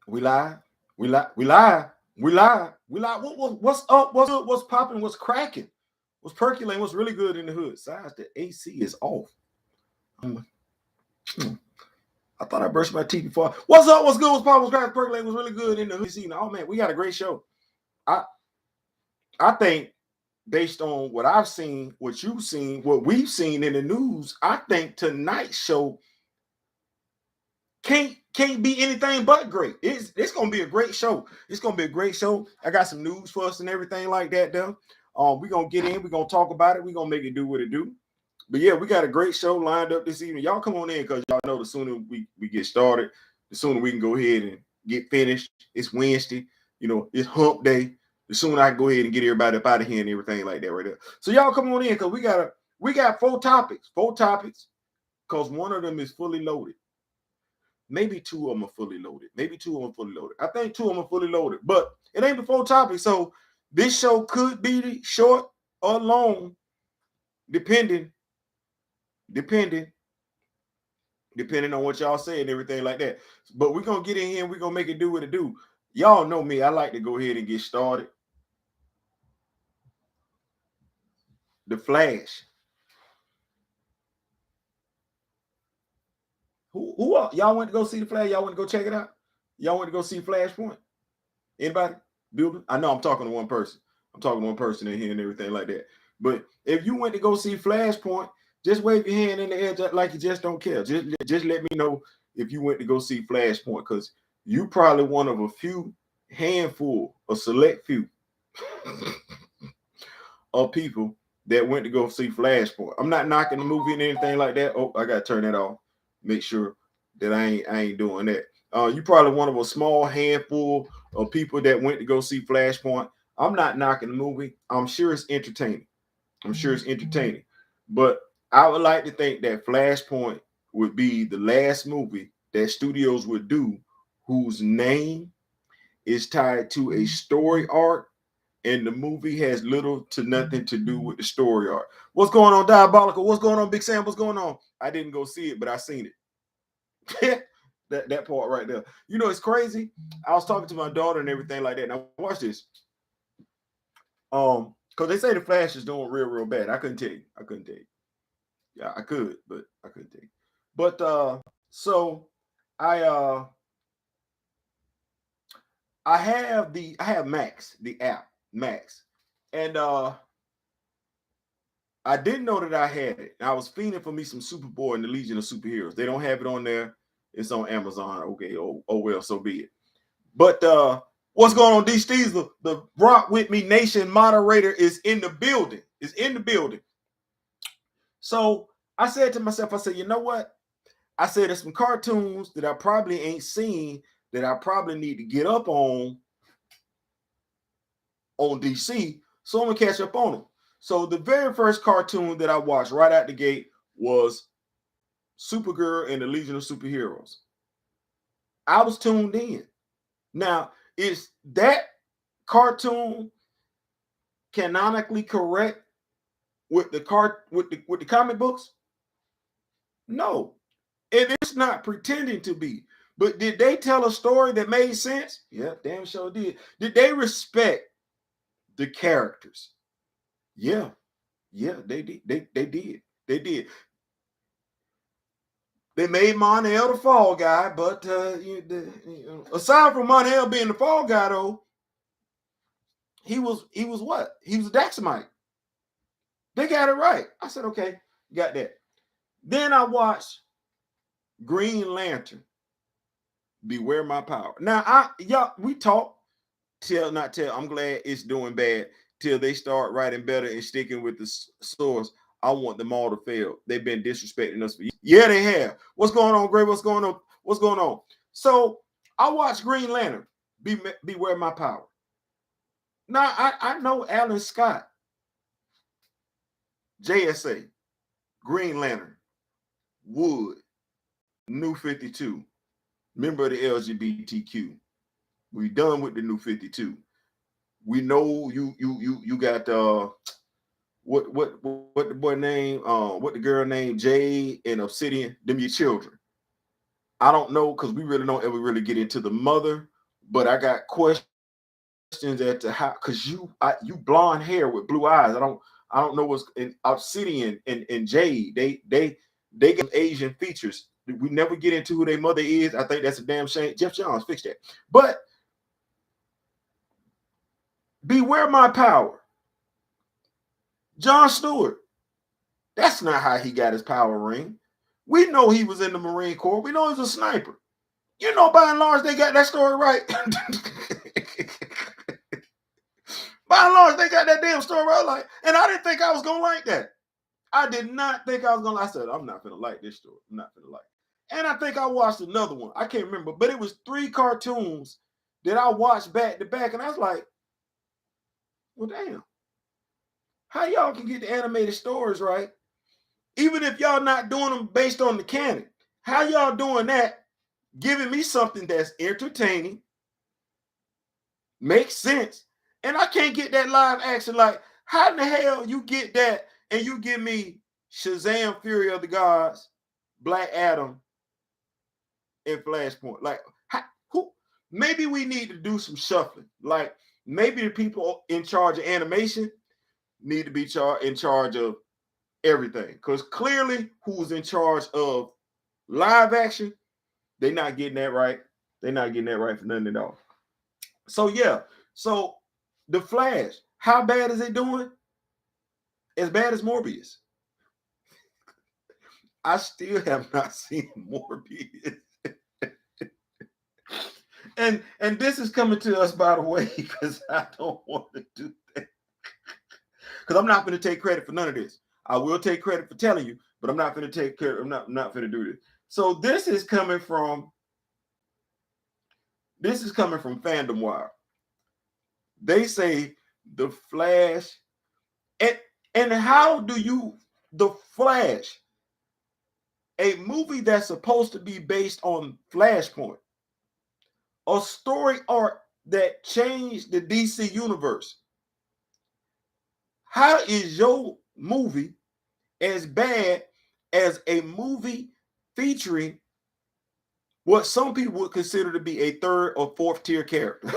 We live. We live. We live. We live. We live. What's up? What's good? What's popping? What's cracking? What's percolating? What's really good in the hood? Besides the AC is off. I thought I brushed my teeth before. What's up? What's good? What's popping? What's cracking? Percolating? What's really good in the hood? Oh man, we got a great show. I think based on what I've seen, what you've seen, what we've seen in the news, I think tonight's show can't be anything but great. It's gonna be a great show. It's gonna be a great show. I got some news for us and everything like that though. We're gonna get in, we're gonna talk about it, we're gonna make it do what it do. But yeah, we got a great show lined up this evening. Y'all come on in because y'all know the sooner we get started, the sooner we can go ahead and get finished. It's Wednesday, it's hump day. The sooner I can go ahead and get everybody up out of here and everything like that right there. So y'all come on in because we got four topics, because one of them is fully loaded. Maybe two of them are fully loaded. I think two of them are fully loaded, but it ain't the four topics. So this show could be short or long, depending on what y'all say and everything like that. But we're gonna get in here and we're gonna make it do what it do. Y'all know me. I like to go ahead and get started. The Flash. Who y'all went to go see the Flash? Y'all went to go check it out? Y'all went to go see Flashpoint? Anybody? Building? I know I'm talking to one person. In here and everything like that. But if you went to go see Flashpoint, just wave your hand in the air just like you just don't care. Just let me know if you went to go see Flashpoint, because you probably one of a select few of people that went to go see Flashpoint. I'm not knocking the movie and anything like that. Oh, I gotta turn that off. Make sure that I ain't doing that. You probably one of a small handful of people that went to go see Flashpoint. I'm not knocking the movie. I'm sure it's entertaining. But I would like to think that Flashpoint would be the last movie that studios would do whose name is tied to a story arc, and the movie has little to nothing to do with the story arc. What's going on, Diabolical? What's going on, Big Sam? What's going on? I didn't go see it, but I seen it. that part right there. It's crazy. I was talking to my daughter and everything like that. Now watch this. Because they say the Flash is doing real bad. I couldn't tell you. Yeah, I could, but I couldn't tell you. But so I have Max, the app Max, and I didn't know that I had it. I was fiending for me some Superboy and the Legion of Superheroes. They don't have it on there. It's on Amazon. Okay, oh well, so be it. But what's going on, D. Steezer? The Rock With Me Nation moderator is in the building. So I said to myself, I said, you know what? I said there's some cartoons that I probably ain't seen that I probably need to get up on DC, so I'm gonna catch up on them. So the very first cartoon that I watched right out the gate was Supergirl and the Legion of Superheroes. I was tuned in. Now, is that cartoon canonically correct with the comic books? No, and it's not pretending to be. But did they tell a story that made sense? Yeah, damn sure did. Did they respect the characters? Yeah, they did. They did. They made Mon-El the fall guy, but aside from Mon-El being the fall guy, though, he was what? He was a Daxamite. They got it right. I said, okay, got that. Then I watched Green Lantern, Beware My Power. Now, we talk, I'm glad it's doing bad till they start writing better and sticking with the source. I want them all to fail. They've been disrespecting us for years. Yeah, they have. What's going on, Gray? What's going on? So I watched Green Lantern, Beware My Power. Now, I know Alan Scott, JSA, Green Lantern, Wood, New 52, member of the LGBTQ. We done with the New 52. We know you got what the boy name, what the girl named Jade and Obsidian, them your children. I don't know because we really don't ever really get into the mother, but I got questions as to how, because you blonde hair with blue eyes. I don't know what's in Obsidian and Jade. They get Asian features. We never get into who their mother is. I think that's a damn shame. Jeff Johns fixed that. But beware my power. Jon Stewart. That's not how he got his power ring. We know he was in the Marine Corps. We know he's a sniper. You know, by and large, they got that story right. By and large, they got that damn story right. Like, and I didn't think I was gonna like that. I did not think I was gonna. I said, I'm not gonna like this story. I'm not gonna like it. And I think I watched another one. I can't remember, but it was 3 cartoons that I watched back to back, and I was like, well, damn. How y'all can get the animated stories right? Even if y'all not doing them based on the canon. How y'all doing that? Giving me something that's entertaining, makes sense, and I can't get that live action. Like, how in the hell you get that and you give me Shazam, Fury of the Gods, Black Adam, and Flashpoint? Like, who? Maybe we need to do some shuffling. Like, maybe the people in charge of animation need to be in charge of everything, because clearly who's in charge of live action, they're not getting that right. They're not getting that right for nothing at all. So yeah, so the Flash, how bad is it doing? As bad as Morbius. I still have not seen Morbius. and this is coming to us, by the way, because I don't want to do that. Because I'm not going to take credit for none of this. I will take credit for telling you, but I'm not going to take credit. I'm not going to do this. So this is coming from Fandom Wire. They say the Flash, and how do you, the Flash, a movie that's supposed to be based on Flashpoint, a story arc that changed the DC universe. How is your movie as bad as a movie featuring what some people would consider to be a 3rd or 4th tier character?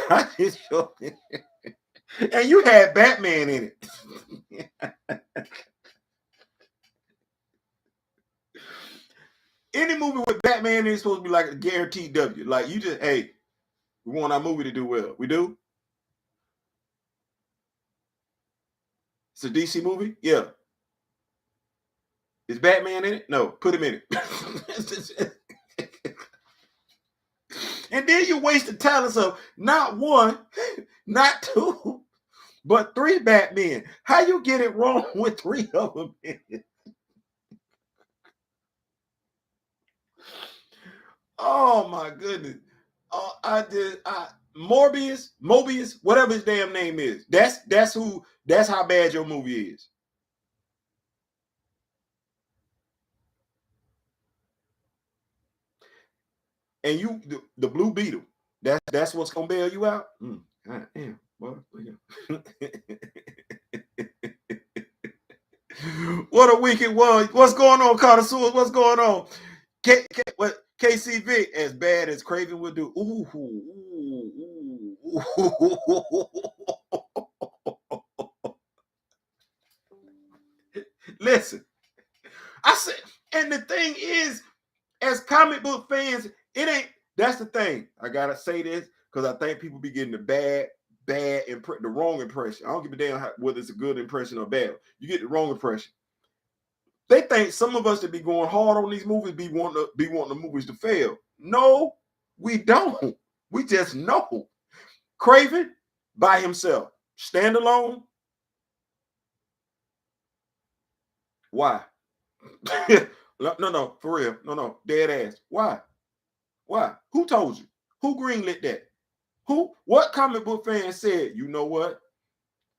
And you had Batman in it. Any movie with Batman in it is supposed to be like a guaranteed W. Like, you just, hey, we want our movie to do well. We do? It's a DC movie? Yeah. Is Batman in it? No. Put him in it. And then you waste the talents of not 1, not 2, but 3 Batmen. How you get it wrong with 3 of them in it? Oh my goodness. Mobius, whatever his damn name is. That's how bad your movie is. And you, the Blue Beetle, that's what's gonna bail you out. God damn, boy. What a week it was. What's going on, connoisseurs? What's going on? KC Vic, as bad as Craven would do. Listen, I said, and the thing is, as comic book fans, it ain't. That's the thing. I gotta say this because I think people be getting the the wrong impression. I don't give a damn whether it's a good impression or bad. You get the wrong impression. They think some of us that be going hard on these movies be wanting the movies to fail. No, we don't. We just know. Craven by himself, standalone. Why? No, for real. No, dead ass. Why? Why? Who told you? Who greenlit that? What comic book fan said, you know what?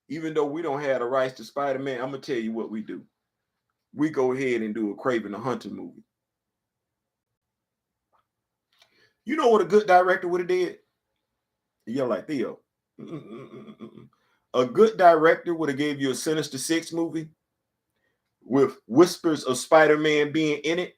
Even though we don't have the rights to Spider-Man, I'm gonna tell you what we do. We go ahead and do a Craven the Hunter movie. You know what a good director would have did? You're like, Theo. A good director would have gave you a Sinister Six movie with whispers of Spider-Man being in it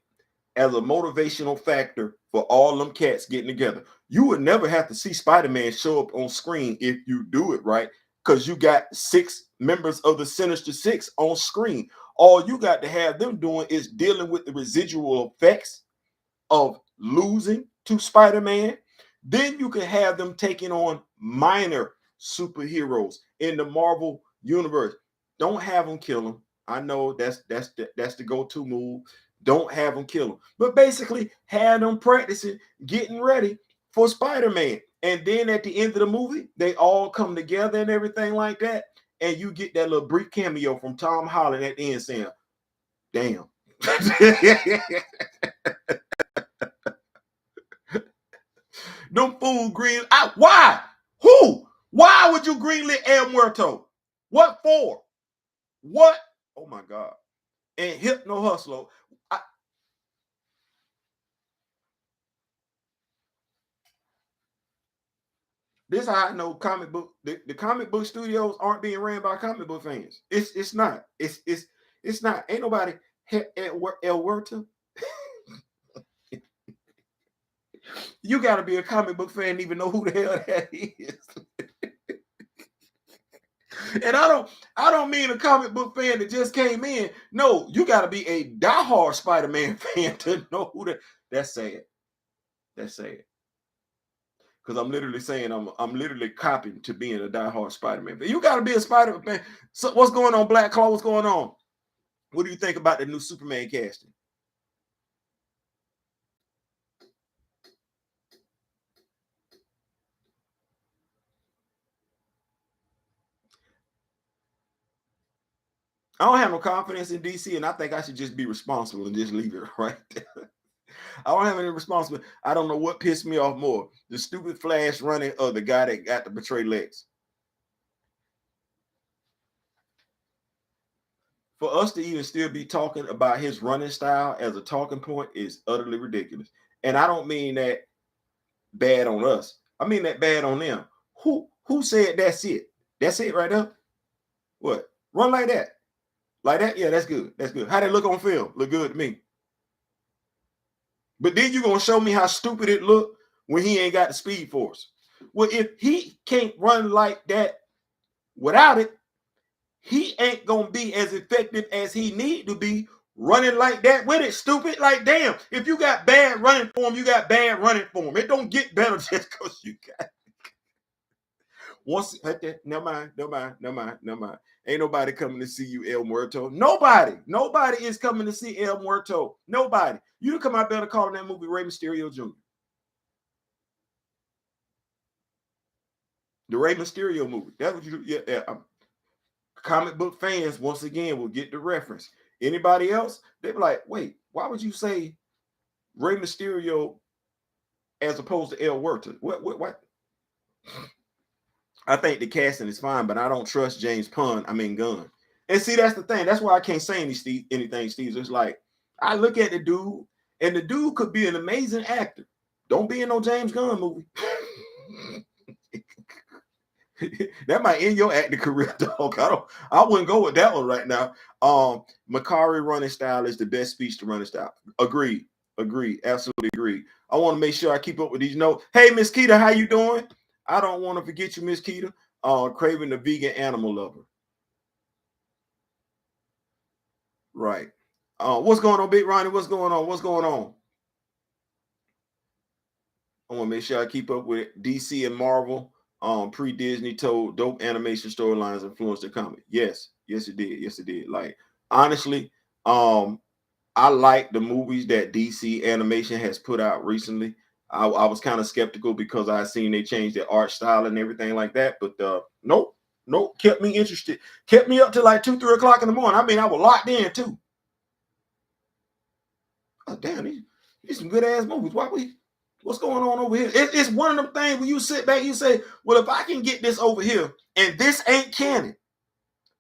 as a motivational factor for all them cats getting together. You would never have to see Spider-Man show up on screen if you do it right, because you got 6 members of the Sinister Six on screen. All you got to have them doing is dealing with the residual effects of losing to Spider-Man. Then you can have them taking on minor superheroes in the Marvel universe. Don't have them kill them. I know that's the go-to move. Don't have them kill them, but basically have them practicing, getting ready for Spider-Man. And then at the end of the movie, they all come together and everything like that. And you get that little brief cameo from Tom Holland at the end saying, damn. Them fool green. Why? Who? Why would you greenlit El Muerto? What for? What? Oh my God. And Hypno Hustler. This is how I know comic book. The comic book studios aren't being ran by comic book fans. It's not. It's not. Ain't nobody El Huerta. You got to be a comic book fan to even know who the hell that is. And I don't mean a comic book fan that just came in. No, you got to be a diehard Spider-Man fan to know who that's sad. That's sad. Because I'm literally saying I'm literally copying to being a diehard Spider-Man fan. You got to be a Spider-Man fan. So what's going on, Black Claw? What's going on? What do you think about the new Superman casting? I don't have no confidence in DC, and I think I should just be responsible and just leave it right there. I don't have any responsibility. I don't know what pissed me off more, the stupid Flash running or the guy that got to betray Lex. For us to even still be talking about his running style as a talking point is utterly ridiculous. And I don't mean that bad on us. I mean that bad on them. Who said that's it? That's it right there? What? Run like that? Like that? Yeah, that's good. That's good. How they look on film? Look good to me. But then you're gonna show me how stupid it looked when he ain't got the speed force. Well, if he can't run like that without it, he ain't gonna be as effective as he need to be running like that with it. Stupid. Like, damn, if you got bad running form, you got bad running form. It don't get better just because you got once. Never mind. Ain't nobody coming to see you, El Muerto. Nobody is coming to see El Muerto. Nobody. You come out better calling that movie Rey Mysterio Jr. The Rey Mysterio movie. That's what you do. Yeah. Comic book fans, once again, will get the reference. Anybody else, they be like, wait, why would you say Rey Mysterio as opposed to El Huerta? What? I think the casting is fine, but I don't trust James Gunn. And see, that's the thing. That's why I can't say anything, Steve. It's like, I look at the dude, and the dude could be an amazing actor. Don't be in no James Gunn movie. That might end your acting career, dog. I wouldn't go with that one right now. Makari running style is the best speech to running style. Agreed. Absolutely agree. I want to make sure I keep up with these notes. Hey, Miss Keita, how you doing? I don't want to forget you, Miss Keita. Craving the vegan animal lover. Right. What's going on, Big Ronnie? What's going on? I want to make sure I keep up with DC and Marvel. Pre-Disney told dope animation storylines influenced the comic. Yes, it did. Like, honestly, I like the movies that DC animation has put out recently. I was kind of skeptical because I seen they changed their art style and everything like that. But nope, kept me interested. Kept me up to like 2-3 o'clock in the morning. I mean, I was locked in too. Oh, damn, these some good ass movies. What's going on over here? It's one of them things when you sit back, you say, well, if I can get this over here and this ain't canon,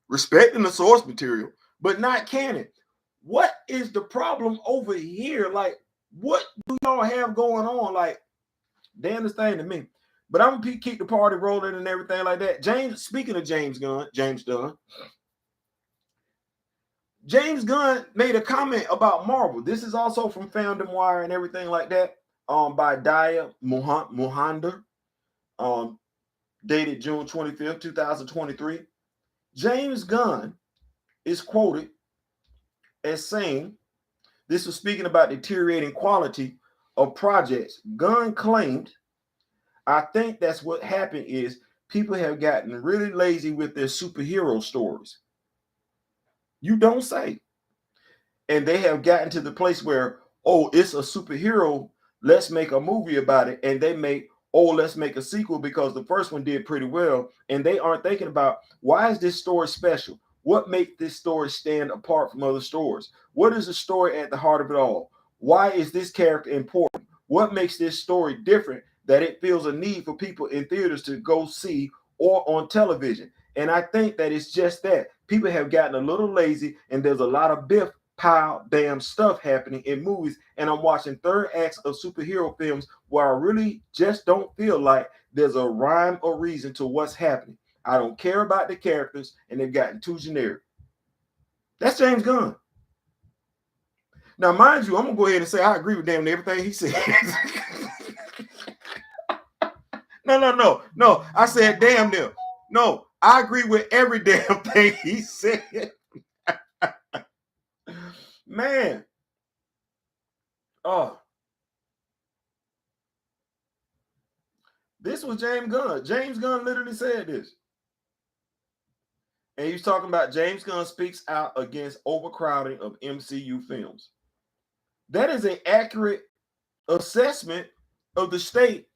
respecting the source material, but not canon, what is the problem over here? Like, what do y'all have going on? Like, damn this thing to me. But I'm gonna keep the party rolling and everything like that. Speaking of James Dunn, James Gunn made a comment about Marvel. This is also from Fandom Wire and everything like that. By Daya Mohander, dated June 25th, 2023. James Gunn is quoted as saying, this was speaking about deteriorating quality of projects. Gunn claimed, I think that's what happened is people have gotten really lazy with their superhero stories. You don't say. And they have gotten to the place where, oh, it's a superhero, let's make a movie about it. And they make, oh, let's make a sequel because the first one did pretty well. And they aren't thinking about, why is this story special? What makes this story stand apart from other stories? What is the story at the heart of it all? Why is this character important? What makes this story different that it feels a need for people in theaters to go see or on television? And I think that it's just that people have gotten a little lazy, and there's a lot of biff pile damn stuff happening in movies, and I'm watching third acts of superhero films where I really just don't feel like there's a rhyme or reason to what's happening. I don't care about the characters, and they've gotten too generic. That's James Gunn. Now, mind you, I'm gonna go ahead and say I agree with damn everything he said. No. I said damn them. No, I agree with every damn thing he said. Man. Oh. This was James Gunn. James Gunn literally said this. And he's talking about James Gunn speaks out against overcrowding of MCU films. That is an accurate assessment of the state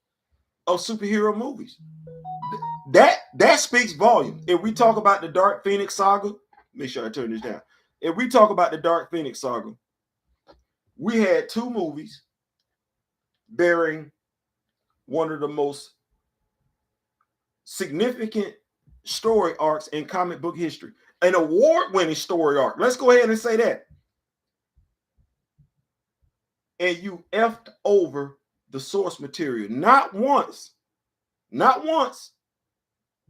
of superhero movies. That speaks volume. If we talk about the Dark Phoenix saga, make sure I turn this down. If we talk about the Dark Phoenix saga, we had two movies bearing one of the most significant story arcs in comic book history. An award-winning story arc. Let's go ahead and say that. And you effed over the source material. Not once,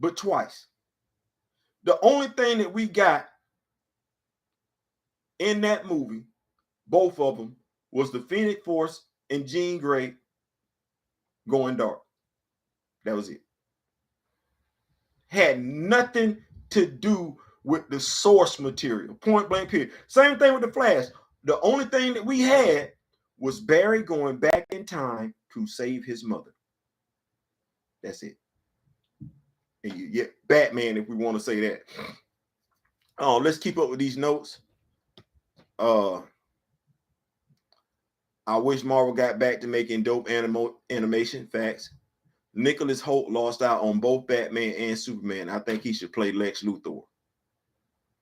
but twice. The only thing that we got in that movie, both of them, was the Phoenix Force and Jean Grey going dark. That was it. Had nothing to do with the source material. Point blank period. Same thing with the Flash. The only thing that we had was Barry going back in time to save his mother. That's it. And you get Batman if we want to say that. Oh, let's keep up with these notes. I wish Marvel got back to making dope animation. Facts. Nicholas Hoult lost out on both Batman and Superman. I think he should play Lex Luthor.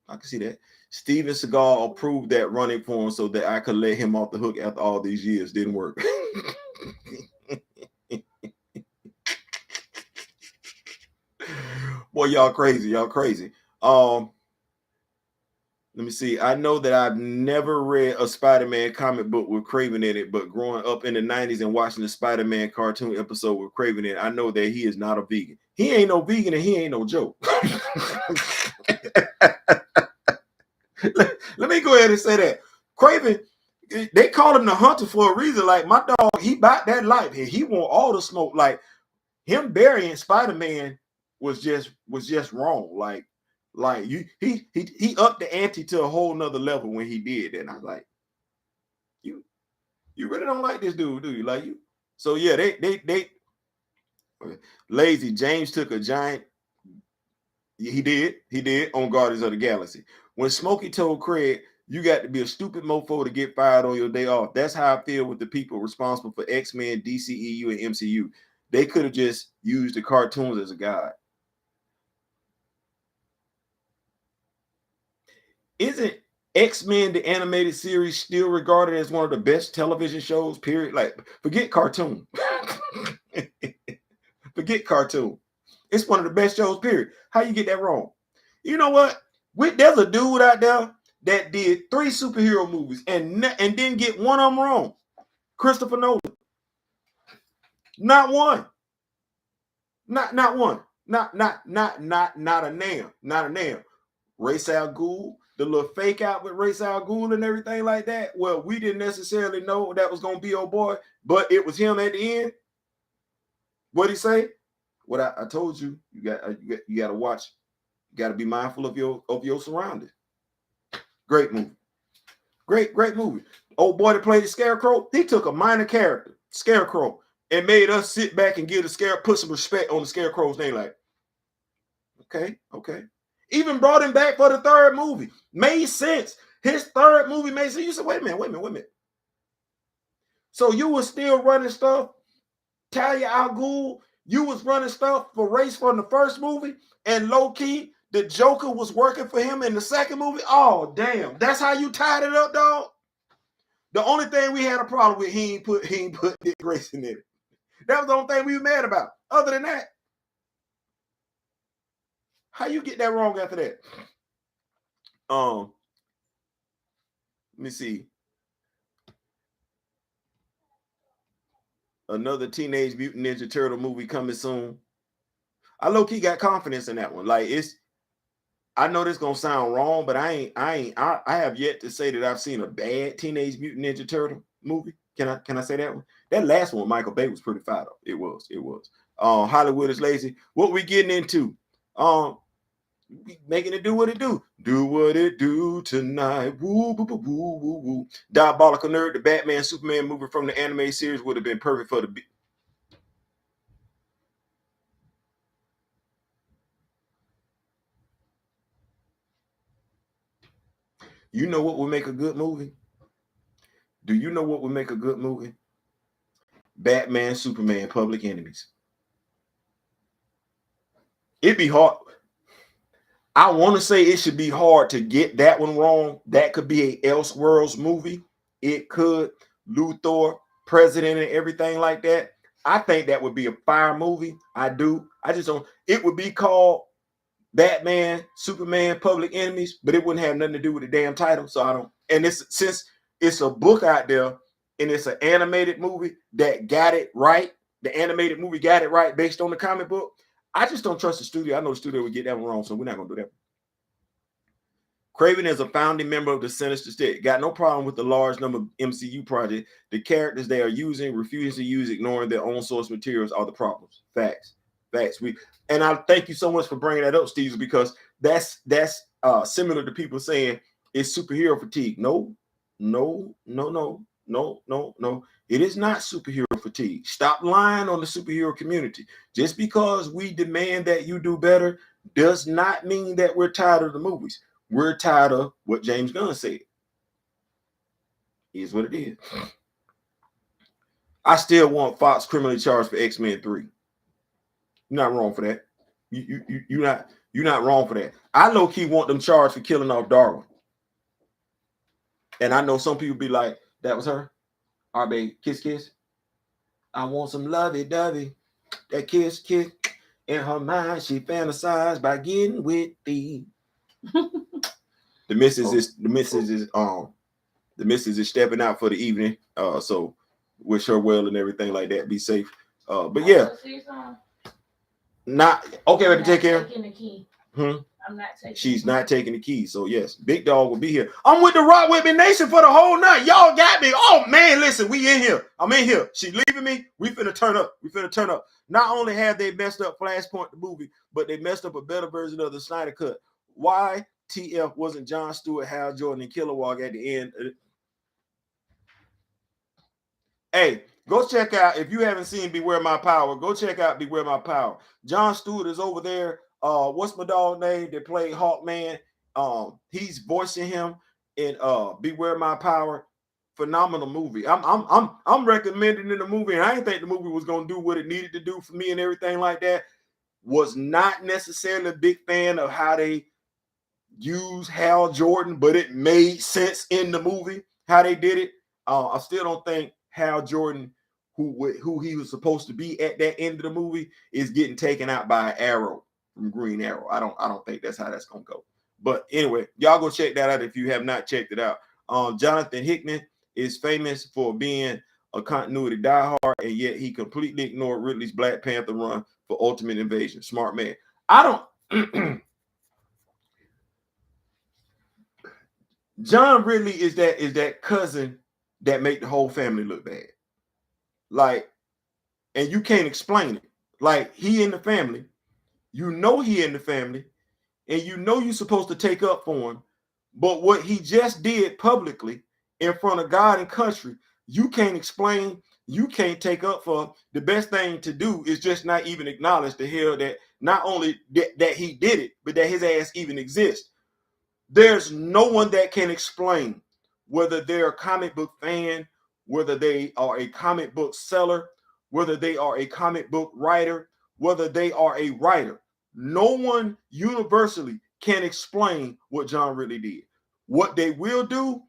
I can see that. Steven Seagal approved that running for him so that I could let him off the hook after all these years. Didn't work. Boy, y'all crazy. Let me see. I know that I've never read a Spider-Man comic book with Kraven in it, but growing up in the 90s and watching the Spider-Man cartoon episode with Kraven in it, I know that he is not a vegan. He ain't no vegan and he ain't no joke. Let me go ahead and say that. Kraven, they called him the hunter for a reason. Like, my dog, he bought that life. He want all the smoke. Like, him burying Spider-Man was just wrong. Like he upped the ante to a whole nother level when he did that. And I was like, you really don't like this dude, do you? Like, you. So yeah, they lazy. James took a giant. He did on Guardians of the Galaxy. When Smokey told Craig, you got to be a stupid mofo to get fired on your day off. That's how I feel with the people responsible for X-Men, DCEU, and MCU. They could have just used the cartoons as a guide. Isn't X-Men the animated series still regarded as one of the best television shows, period? Like, forget cartoon. Forget cartoon. It's one of the best shows, period. How you get that wrong? You know what? There's a dude out there that did 3 superhero movies and didn't get one of them wrong. Christopher Nolan. Not one. Not one. Not a nail. Not a nail. Ra's al Ghul, the little fake out with Ra's al Ghul and everything like that. Well, we didn't necessarily know that was gonna be old boy, but it was him at the end. What'd he say? What I told you, you got to watch. You got to be mindful of your surroundings. Great movie. Great movie. Old boy that played the Scarecrow, he took a minor character, Scarecrow, and made us sit back and give the Scarecrow, put some respect on the Scarecrow's name. Like, okay. Even brought him back for the third movie. Made sense. His third movie made sense. You said, wait a minute. So you were still running stuff, Talia al Ghul, you was running stuff for Race from the first movie, and low key, the Joker was working for him in the second movie. Oh, damn. That's how you tied it up, dog? The only thing we had a problem with, he ain't put Dick Grayson in it. That was the only thing we were mad about. Other than that, how you get that wrong after that? Let me see. Another Teenage Mutant Ninja Turtle movie coming soon. I low-key got confidence in that one. Like, I know this gonna sound wrong, but I have yet to say that I've seen a bad Teenage Mutant Ninja Turtle movie. Can I say that one? That last one, Michael Bay, was pretty fired up. It was. Hollywood is lazy. What we getting into? Making it do what it do. Do what it do tonight. Woo, woo, woo, woo, woo, woo. Diabolical Nerd, the Batman Superman movie from the anime series would have been perfect for the. You know what would make a good movie? Do you know what would make a good movie? Batman, Superman, Public Enemies. It'd be hard. I want to say it should be hard to get that one wrong. That could be a Elseworlds movie. It could. Luthor, President, and everything like that. I think that would be a fire movie. I do. I just don't. It would be called Batman, Superman, Public Enemies, but it wouldn't have nothing to do with the damn title. So I don't. And since it's a book out there and it's an animated movie that got it right, the animated movie got it right based on the comic book. I just don't trust the studio. I know the studio would get that one wrong, so we're not gonna do that. Craven is a founding member of the Sinister Six. Got no problem with the large number of MCU projects. The characters they are using, refusing to use, ignoring their own source materials are the problems. Facts. And I thank you so much for bringing that up, Steve, because that's similar to people saying it's superhero fatigue. No. It is not superhero fatigue. Stop lying on the superhero community. Just because we demand that you do better does not mean that we're tired of the movies. We're tired of what James Gunn said. Is what it is. I still want Fox criminally charged for X-Men 3. You're not wrong for that. You're not wrong for that. I low-key want them charged for killing off Darwin. And I know some people be like, that was her. All right, babe, kiss. I want some lovey-dovey. That kiss. In her mind, she fantasized by getting with thee. The missus is stepping out for the evening. So wish her well and everything like that. Be safe. But yeah. Not okay, baby, take care. Taking the key. I'm not taking. She's not taking the key. So yes, Big Dog will be here. I'm with the Rock With Me Nation for the whole night. Y'all got me. Oh man, listen, we in here. I'm in here. She leaving me. We finna turn up. Not only have they messed up Flashpoint the movie, but they messed up a better version of the Snyder Cut. Why TF wasn't Jon Stewart, Hal Jordan, and Kilowog at the end? Hey, go check out, if you haven't seen Beware My Power, go check out Beware My Power. Jon Stewart is over there. What's my dog name that played Hawkman? He's voicing him in Beware My Power. Phenomenal movie. I'm recommending in the movie, and I didn't think the movie was gonna do what it needed to do for me and everything like that. Was not necessarily a big fan of how they use Hal Jordan, but it made sense in the movie how they did it. I still don't think Hal Jordan, who he was supposed to be at that end of the movie, is getting taken out by Arrow from Green Arrow. I don't think that's how that's gonna go. But anyway, y'all go check that out if you have not checked it out. Jonathan Hickman is famous for being a continuity diehard, and yet he completely ignored Ridley's Black Panther run for Ultimate Invasion. Smart man. I don't. John Ridley is that cousin that make the whole family look bad. Like, and you can't explain it. Like, he in the family, you know he in the family, and you know you're supposed to take up for him. But what he just did publicly in front of God and country, you can't explain, you can't take up for. The best thing to do is just not even acknowledge the hell that not only that he did it, but that his ass even exists. There's no one that can explain whether they're a comic book fan, whether they are a comic book seller, whether they are a comic book writer, whether they are a writer. No one universally can explain what John Ridley did. What they will do,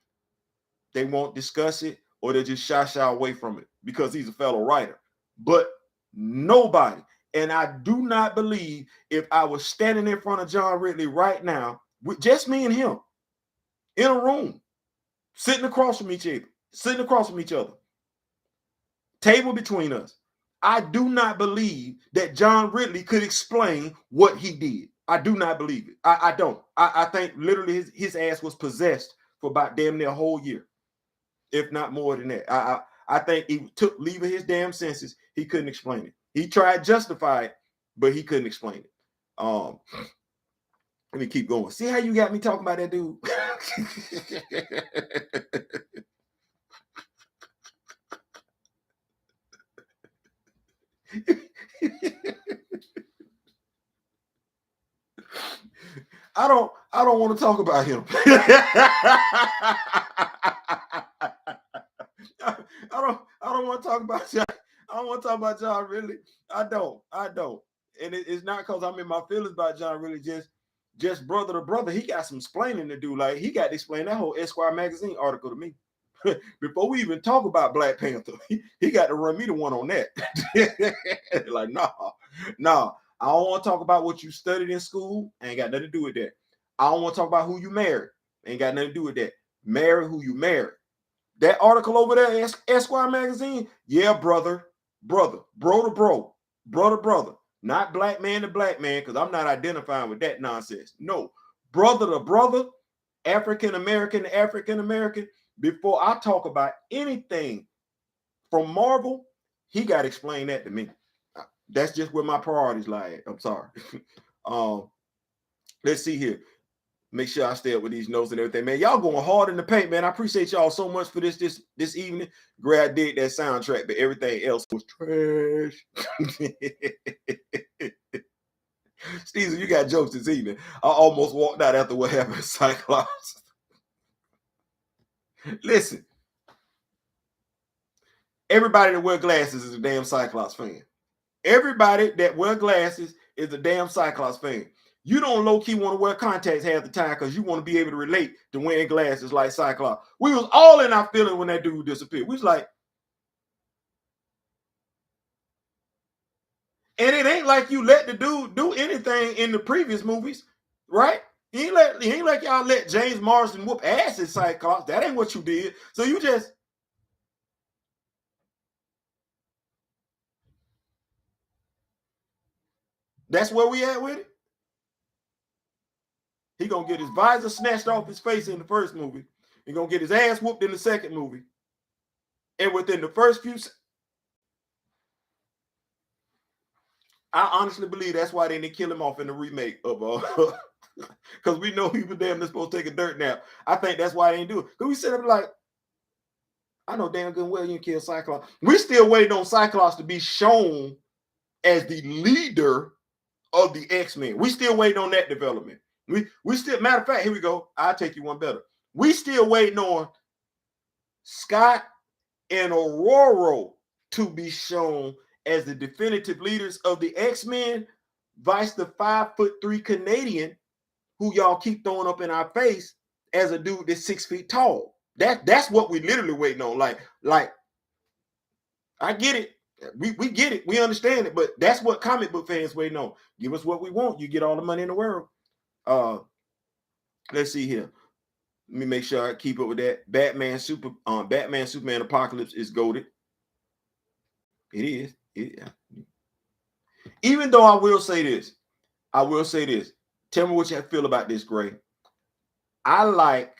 they won't discuss it, or they just shy away from it because he's a fellow writer. But nobody, and I do not believe if I was standing in front of John Ridley right now, with just me and him in a room, sitting across from each other, table between us, I do not believe that John Ridley could explain what he did. I do not believe it. I don't. I think literally his ass was possessed for about damn near a whole year, if not more than that. I think he took leave of his damn senses. He couldn't explain it. He tried to justify it, but he couldn't explain it. Let me keep going. See how you got me talking about that dude? I don't want to talk about him. I don't want to talk about John. I don't want to talk about John Ridley. I don't. And it's not because I'm in my feelings about John Ridley. Just brother to brother, he got some explaining to do. Like, he got to explain that whole Esquire magazine article to me. Before we even talk about Black Panther, he got to run me the one on that. Like, nah. I don't want to talk about what you studied in school. Ain't got nothing to do with that. I don't want to talk about who you married. Ain't got nothing to do with that. Marry who you married. That article over there, Esquire magazine, yeah, brother to brother. Not black man to black man, because I'm not identifying with that nonsense. No, brother to brother, African American to African American. Before I talk about anything from Marvel, he got to explain that to me. That's just where my priorities lie. I'm sorry. Let's see here. Make sure I stay up with these notes and everything, man. Y'all going hard in the paint, man. I appreciate y'all so much for this evening. Great, I did that soundtrack, but everything else was trash. Steven, you got jokes this evening. I almost walked out after what happened to Cyclops. Listen, everybody that wear glasses is a damn Cyclops fan. Everybody that wear glasses is a damn Cyclops fan. You don't low-key want to wear contacts half the time because you want to be able to relate to wearing glasses like Cyclops. We was all in our feeling when that dude disappeared. We was like, and it ain't like you let the dude do anything in the previous movies, right? He ain't like y'all let James Marsden whoop ass in Cyclops. That ain't what you did. So you just, that's where we at with it. He gonna get his visor snatched off his face in the first movie. He gonna get his ass whooped in the second movie. And within the first few, I honestly believe that's why they didn't kill him off in the remake of because we know he was damn near supposed to take a dirt nap. I think that's why they didn't do it. Because we said like, I know damn good and well you didn't kill Cyclops. We still waiting on Cyclops to be shown as the leader of the X-Men. We still waiting on that development. We still, matter of fact, here we go. I'll take you one better. We still waiting on Scott and Aurora to be shown as the definitive leaders of the X-Men, vice the 5'3" Canadian who y'all keep throwing up in our face as a dude that's 6 feet tall. That's what we literally waiting on. Like I get it. We get it. We understand it, but that's what comic book fans waiting on. Give us what we want. You get all the money in the world. Let's see here. Let me make sure I keep up with that. Batman, Superman Apocalypse is goated. It is. Even though I will say this. Tell me what you feel about this, Gray. I like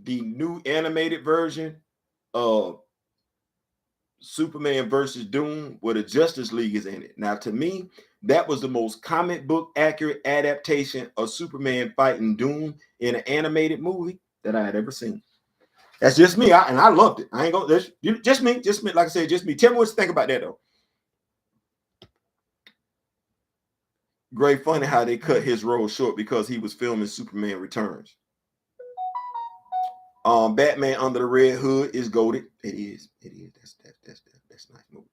the new animated version of Superman versus Doom, where the Justice League is in it. Now, to me, that was the most comic book accurate adaptation of Superman fighting Doom in an animated movie that I had ever seen. That's just me, and I loved it. I ain't gonna. Just me. Like I said, just me. Tell me what you think about that, though. Great, funny how they cut his role short because he was filming Superman Returns. Batman Under the Red Hood is goated. It is. That's nice movie.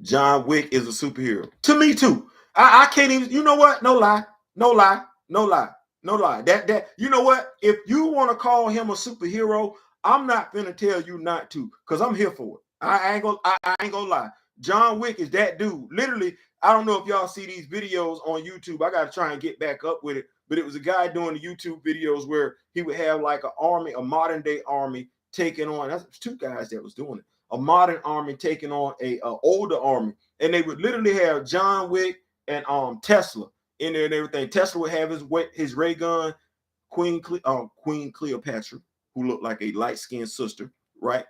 John Wick is a superhero. To me too. I can't even. You know what? No lie. That you know what? If you want to call him a superhero, I'm not gonna tell you not to, because I'm here for it. I ain't gonna lie. John Wick is that dude. Literally, I don't know if y'all see these videos on YouTube. I gotta try and get back up with it. But it was a guy doing the YouTube videos where he would have like an army, a modern day army taking on. That's two guys that was doing it. A modern army taking on a older army, and they would literally have John Wick and Tesla in there and everything. Tesla would have his ray gun, Queen Cleopatra, who looked like a light skinned sister, right.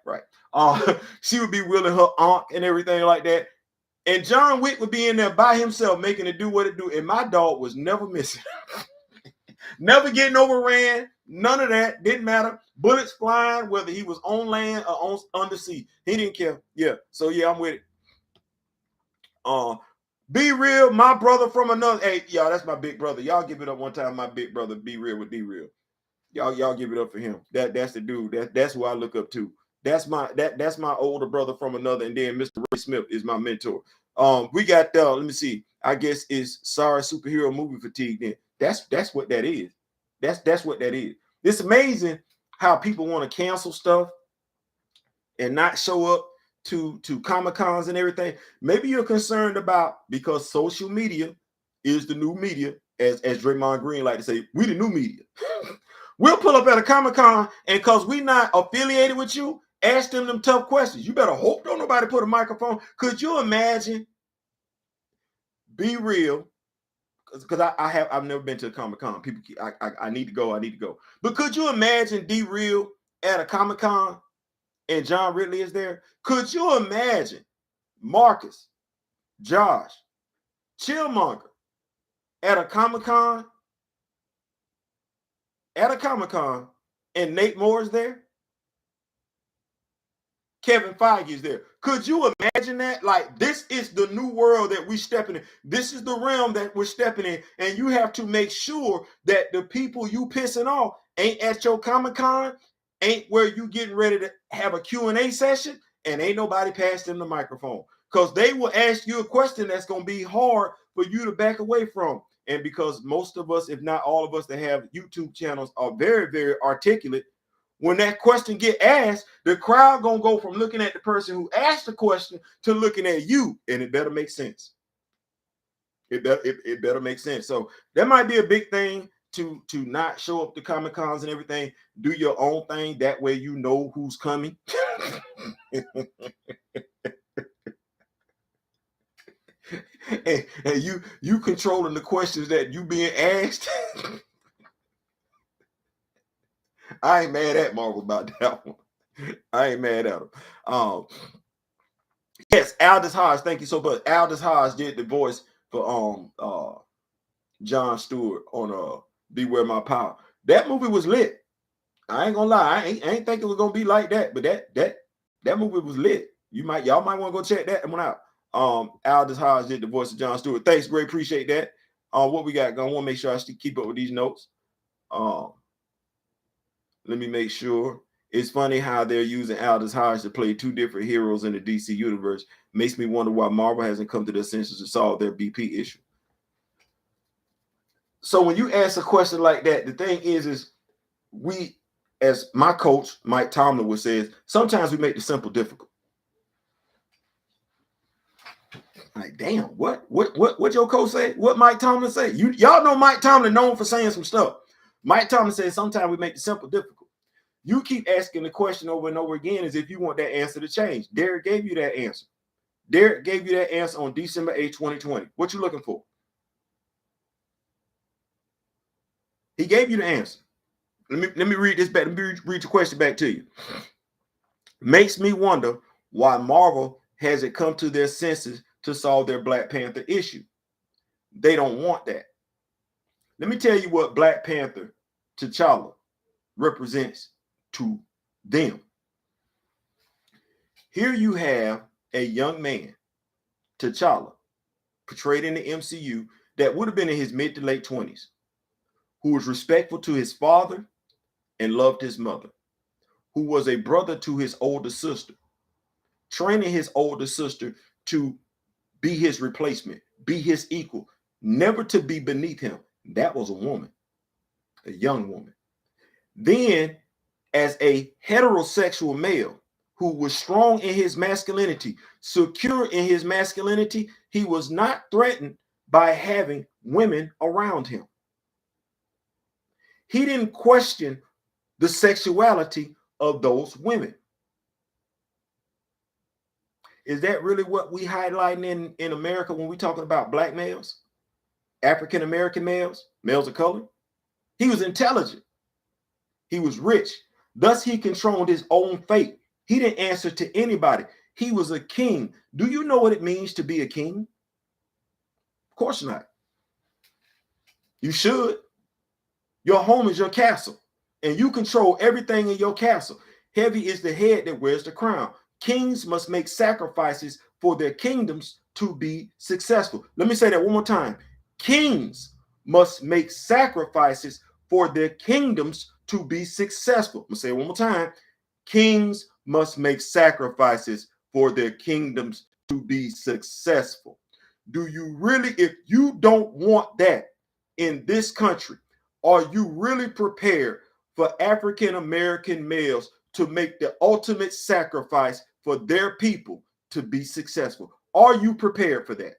She would be wielding her ankh and everything like that, and John Wick would be in there by himself making it do what it do, and my dog was never missing. Never getting overran. None of that. Didn't matter. Bullets flying, whether he was on land or under sea. He didn't care. Yeah. So yeah, I'm with it. Be Real, my brother from another. Hey, y'all, that's my big brother. Y'all give it up one time. My big brother, Be Real with D Real. Y'all give it up for him. That's the dude. That's who I look up to. That's my older brother from another. And then Mr. Ray Smith is my mentor. We got let me see. I guess it's sorry superhero movie fatigue. Then that's what that is. That's what that is. It's amazing how people want to cancel stuff and not show up to Comic-Cons and everything. Maybe you're concerned about, because social media is the new media, as Draymond Green like to say, we the new media. We'll pull up at a Comic-Con, and because we not affiliated with you, ask them tough questions. You better hope don't nobody put a microphone. Could you imagine? Be Real, because I've never been to a Comic-Con. People, I need to go. But could you imagine D Real at a Comic-Con and John Ridley is there? Could you imagine Marcus, Josh, Chillmonger at a Comic-Con? And Nate Moore is there? Kevin Feige is there. Could you imagine that? Like, this is the new world that we're stepping in. This is the realm that we're stepping in. And you have to make sure that the people you pissing off ain't at your Comic-Con, ain't where you getting ready to have a Q&A session, and ain't nobody passed them the microphone. Because they will ask you a question that's going to be hard for you to back away from. And because most of us, if not all of us that have YouTube channels, are very, very articulate, when that question get asked, the crowd gonna go from looking at the person who asked the question to looking at you, and it better make sense. It better make sense. So that might be a big thing to not show up to Comic-Cons and everything. Do your own thing. That way you know who's coming. and you controlling the questions that you being asked. I ain't mad at Marvel about that one. I ain't mad at him. Yes, Aldous Hodge. Thank you so much. Aldous Hodge did the voice for Jon Stewart on Beware My Power. That movie was lit. I ain't gonna lie. I ain't think it was gonna be like that, but that movie was lit. Y'all might want to go check that one out. Aldous Hodge did the voice of Jon Stewart. Thanks, great. Appreciate that. What we got going? I want to make sure I keep up with these notes. Let me make sure. It's funny how they're using Aldous Hodge to play two different heroes in the DC universe. Makes me wonder why Marvel hasn't come to their senses to solve their BP issue. So when you ask a question like that, the thing is we, as my coach, Mike Tomlin would say, sometimes we make the simple difficult. Like, damn, what your coach say? What Mike Tomlin say? Y'all know Mike Tomlin known for saying some stuff. Mike Tomlin says sometimes we make the simple difficult. You keep asking the question over and over again as if you want that answer to change. Derek gave you that answer. Derek gave you that answer on December 8, 2020. What you looking for? He gave you the answer. Let me read this back. Let me read the question back to you. Makes me wonder why Marvel hasn't come to their senses to solve their Black Panther issue. They don't want that. Let me tell you what Black Panther T'Challa represents to them. Here you have a young man, T'Challa, portrayed in the MCU, that would have been in his mid to late 20s, who was respectful to his father and loved his mother, who was a brother to his older sister, training his older sister to be his replacement, be his equal, never to be beneath him. That was a woman, a young woman. Then, as a heterosexual male who was strong in his masculinity, secure in his masculinity, he was not threatened by having women around him. He didn't question the sexuality of those women. Is that really what we highlighting in America when we talking about Black males, African American males, males of color? He was intelligent. He was rich. Thus, he controlled his own fate. He didn't answer to anybody. He was a king. Do you know what it means to be a king? Of course not. You should. Your home is your castle, and you control everything in your castle. Heavy is the head that wears the crown. Kings must make sacrifices for their kingdoms to be successful. Let me say that one more time. Kings must make sacrifices for their kingdoms to be successful. I'm going to say it one more time. Kings must make sacrifices for their kingdoms to be successful. Do you really, if you don't want that in this country, are you really prepared for African American males to make the ultimate sacrifice for their people to be successful? Are you prepared for that?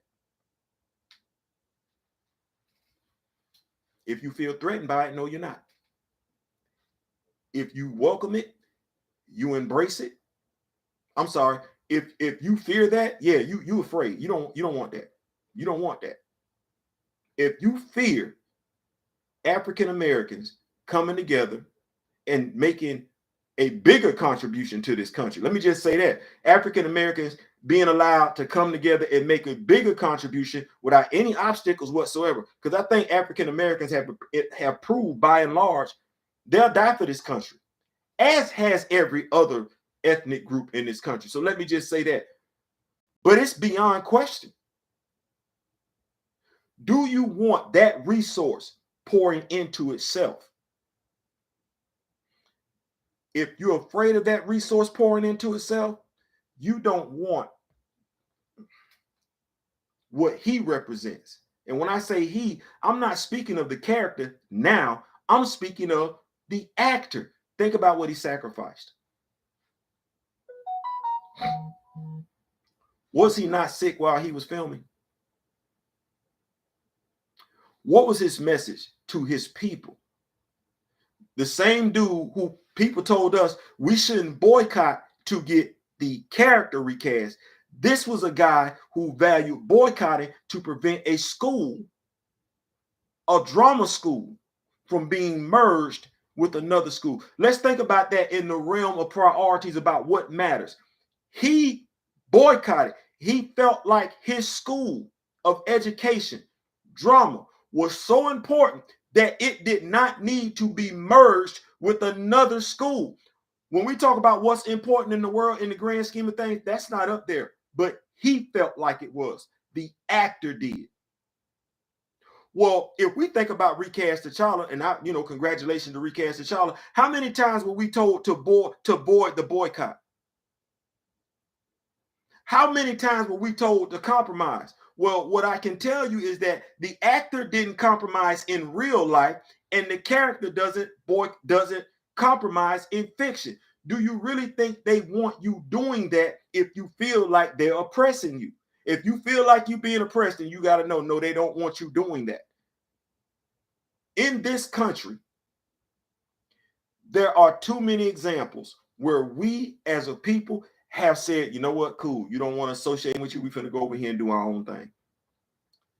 If you feel threatened by it, no, you're not. If you welcome it, you embrace it. I'm sorry. If you fear that, yeah, you afraid. You don't want that. You don't want that. If you fear African Americans coming together and making a bigger contribution to this country, let me just say that African Americans being allowed to come together and make a bigger contribution without any obstacles whatsoever, because I think African Americans have proved by and large they'll die for this country, as has every other ethnic group in this country. So let me just say that. But it's beyond question. Do you want that resource pouring into itself? If you're afraid of that resource pouring into itself, you don't want what he represents. And when I say he, I'm not speaking of the character now. I'm speaking of the actor. Think about what he sacrificed. Was he not sick while he was filming? What was his message to his people? The same dude who people told us we shouldn't boycott to get the character recast. This was a guy who valued boycotting to prevent a school, a drama school, from being merged with another school. Let's think about that in the realm of priorities about what matters. He boycotted. He felt like his school of education, drama, was so important that it did not need to be merged with another school. When we talk about what's important in the world in the grand scheme of things, that's not up there. But he felt like it was. The actor did. Well, if we think about recast T'Challa, and congratulations to recast T'Challa, how many times were we told to avoid the boycott? How many times were we told to compromise? Well, what I can tell you is that the actor didn't compromise in real life, and the character doesn't compromise in fiction. Do you really think they want you doing that if you feel like they're oppressing you? If you feel like you're being oppressed, then you got to know, no, they don't want you doing that. In this country, there are too many examples where we as a people have said, you know what, cool, you don't want to associate with you, we're going to go over here and do our own thing.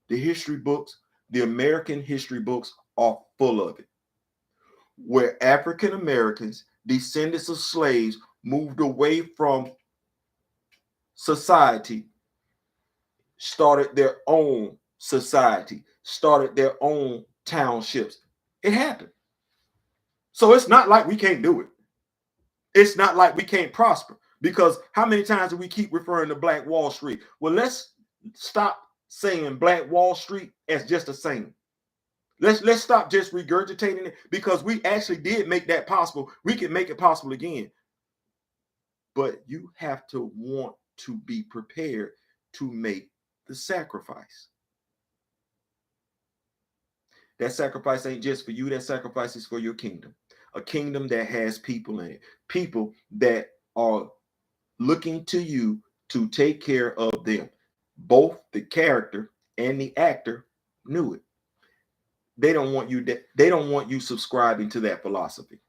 The history books, the American history books are full of it. where African Americans, descendants of slaves, moved away from society, started their own society, started their own townships. It happened. So it's not like we can't do it. It's not like we can't prosper, because how many times do we keep referring to Black Wall Street? Well, let's stop saying Black Wall Street as just a saying. Let's stop just regurgitating it, because we actually did make that possible. We can make it possible again. But you have to want to be prepared to make the sacrifice. That sacrifice ain't just for you. That sacrifice is for your kingdom. A kingdom that has people in it. People that are looking to you to take care of them. Both the character and the actor knew it. They don't want you subscribing to that philosophy.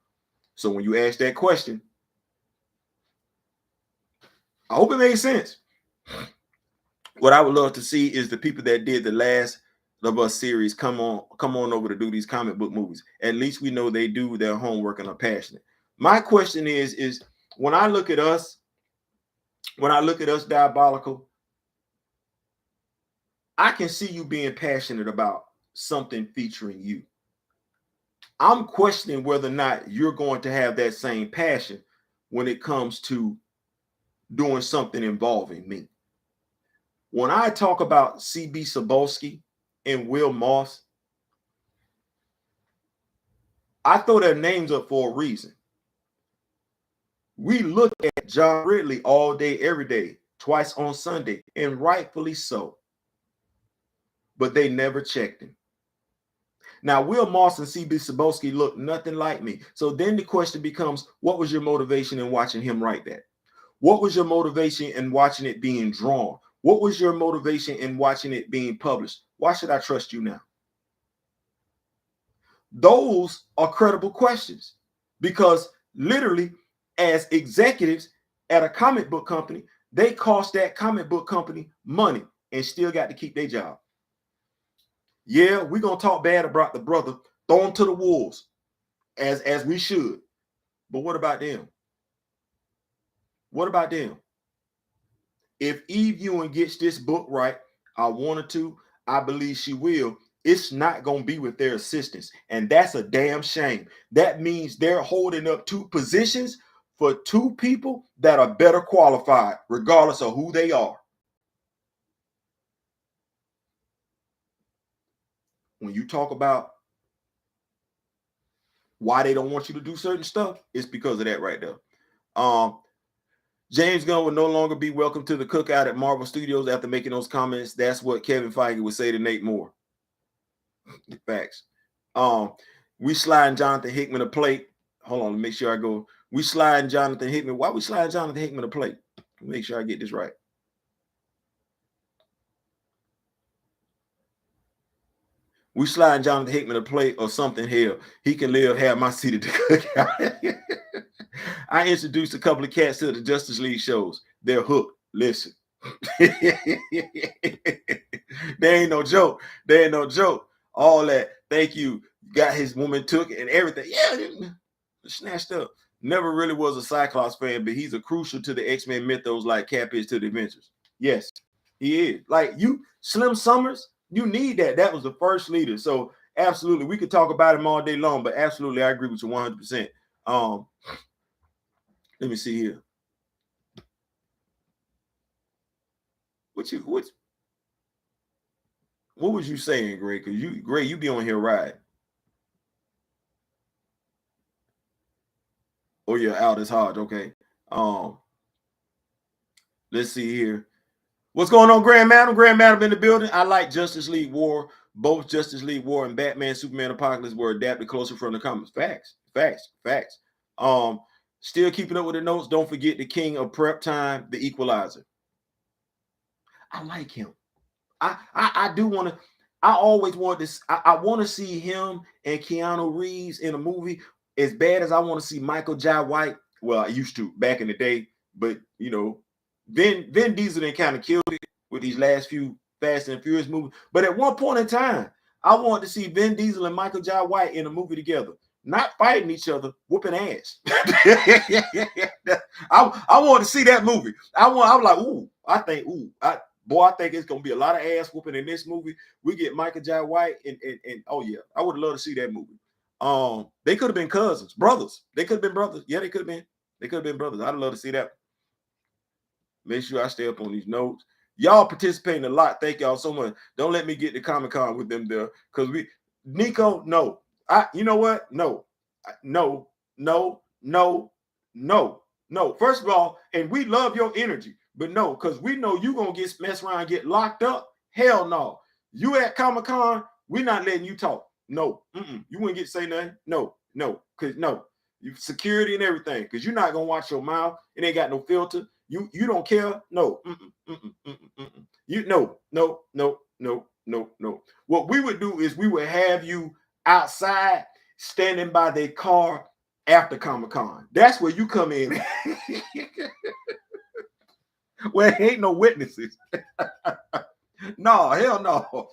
So when you ask that question, I hope it makes sense. What I would love to see is the people that did the Last of Us series come on over to do these comic book movies. At least we know they do their homework and are passionate. My question is when I look at us Diabolical, I can see you being passionate about something featuring you. I'm questioning whether or not you're going to have that same passion when it comes to doing something involving me. When I talk about CB Cebulski and Will Moss, I throw their names up for a reason. We look at John Ridley all day, every day, twice on Sunday, and rightfully so. But they never checked him. Now, Will Moss and CB Cebulski look nothing like me. So then the question becomes, what was your motivation in watching him write that? What was your motivation in watching it being drawn? What was your motivation in watching it being published? Why should I trust you now? Those are credible questions, because literally, as executives at a comic book company, they cost that comic book company money and still got to keep their job. Yeah, we're going to talk bad about the brother, throw him to the wolves, as we should. But what about them? What about them? If Eve Ewing gets this book right, I wanted to, I believe she will, it's not going to be with their assistants. And that's a damn shame. That means they're holding up two positions for two people that are better qualified, regardless of who they are. When you talk about why they don't want you to do certain stuff, it's because of that right there. James Gunn will no longer be welcome to the cookout at Marvel Studios after making those comments. That's what Kevin Feige would say to Nate Moore. Facts. We sliding Jonathan Hickman a plate. Hold on, let me make sure I go. We sliding Jonathan Hickman. Why we sliding Jonathan Hickman a plate? Make sure I get this right. We sliding Jonathan Hickman a plate or something here. He can live, have my seat at the cookout. I introduced a couple of cats to the Justice League shows. They're hooked. Listen. There ain't no joke. There ain't no joke. All that. Thank you. Got his woman took and everything. Yeah, snatched up. Never really was a Cyclops fan, but he's a crucial to the X-Men mythos like Cap is to the Avengers. Yes, he is. Like you, Slim Summers, you need that. That was the first leader. So absolutely, we could talk about him all day long, but absolutely, I agree with you 100%. Let me see here. What was you saying, Greg? Because you be on here riding. Oh, yeah, Aldous Hodge. Okay. Let's see here. What's going on, Grand Madam? Grand Madam in the building. I like Justice League War. Both Justice League War and Batman, Superman, Apocalypse were adapted closer from the comics. Facts. Still keeping up with the notes. Don't forget the king of prep time, the Equalizer. I like him. I do want to. I always want this. I want to see him and Keanu Reeves in a movie. As bad as I want to see Michael Jai White. Well, I used to back in the day, but you know, Vin Diesel then kind of killed it with these last few Fast and Furious movies. But at one point in time, I wanted to see Vin Diesel and Michael Jai White in a movie together. not fighting each other, whooping ass. I want to see that movie. I'm like, I think it's gonna be a lot of ass whooping in this movie. We get Michael J. White and oh yeah, I would love to see that movie. They could have been cousins, brothers. They could have been brothers. Yeah, they could have been. They could have been brothers. I'd love to see that. Make sure I stay up on these notes. Y'all participating a lot. Thank y'all so much. Don't let me get to Comic-Con with them there. Because Nico, no. You know what? No. No. First of all, and we love your energy, but no, because we know you gonna get messed around and get locked up. Hell no. You at Comic-Con, we're not letting you talk. No. You wouldn't get to say nothing. No. Because no. You security and everything. Because you're not gonna watch your mouth. It ain't got no filter. You don't care? No. You no. What we would do is we would have you outside standing by their car after Comic-Con. That's where you come in. Where ain't no witnesses. No, hell no.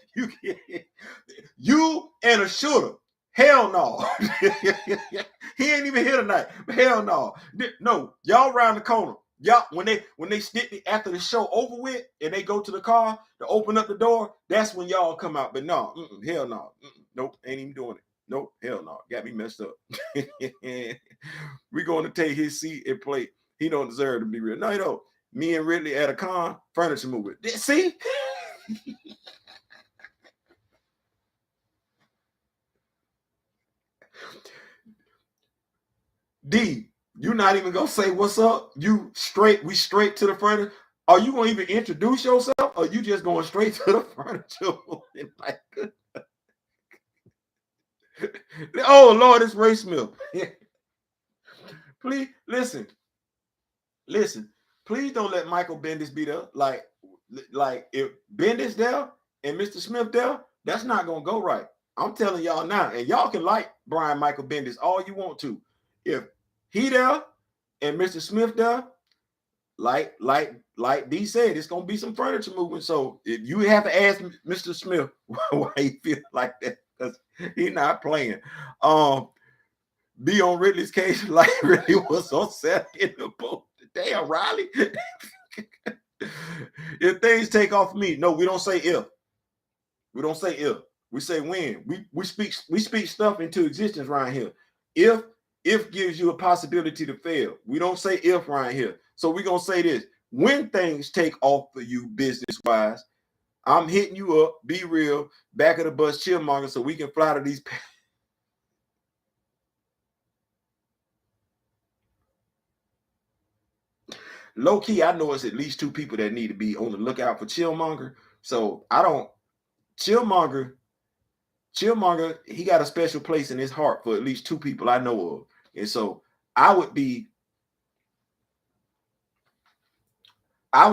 You and a shooter. Hell no. He ain't even here tonight. Hell no. No, y'all around the corner. Y'all, when they stick after the show over with and they go to the car to open up the door, that's when y'all come out. But no, hell no. Nope, ain't even doing it. Nope, hell no. Got me messed up. We're going to take his seat and play. He don't deserve to be real. No, he don't. Me and Ridley at a con, furniture movie. See? D, you're not even gonna say what's up. We straight to the furniture. Are you gonna even introduce yourself, or you just going straight to the furniture? Like, oh Lord, it's Ray Smith. Please listen. Please don't let Michael Bendis be there. Like if Bendis there and Mr. Smith there, that's not gonna go right. I'm telling y'all now, and y'all can like Brian Michael Bendis all you want to. If he there and Mr. Smith there, like D said, it's gonna be some furniture movement. So if you have to ask Mr. Smith why he feel like that, because he's not playing. Be on Ridley's case like Ridley was so sad in the boat. Damn, Riley. If things take off me, no, we don't say if. We don't say if. We say when. We speak stuff into existence right here. If gives you a possibility to fail. We don't say if right here. So we're gonna say this. When things take off for you business-wise, I'm hitting you up, be real, back of the bus, chillmonger, so we can fly to these. Low key, I know it's at least two people that need to be on the lookout for Chillmonger. So I don't. Chillmonger, he got a special place in his heart for at least two people I know of. And so I would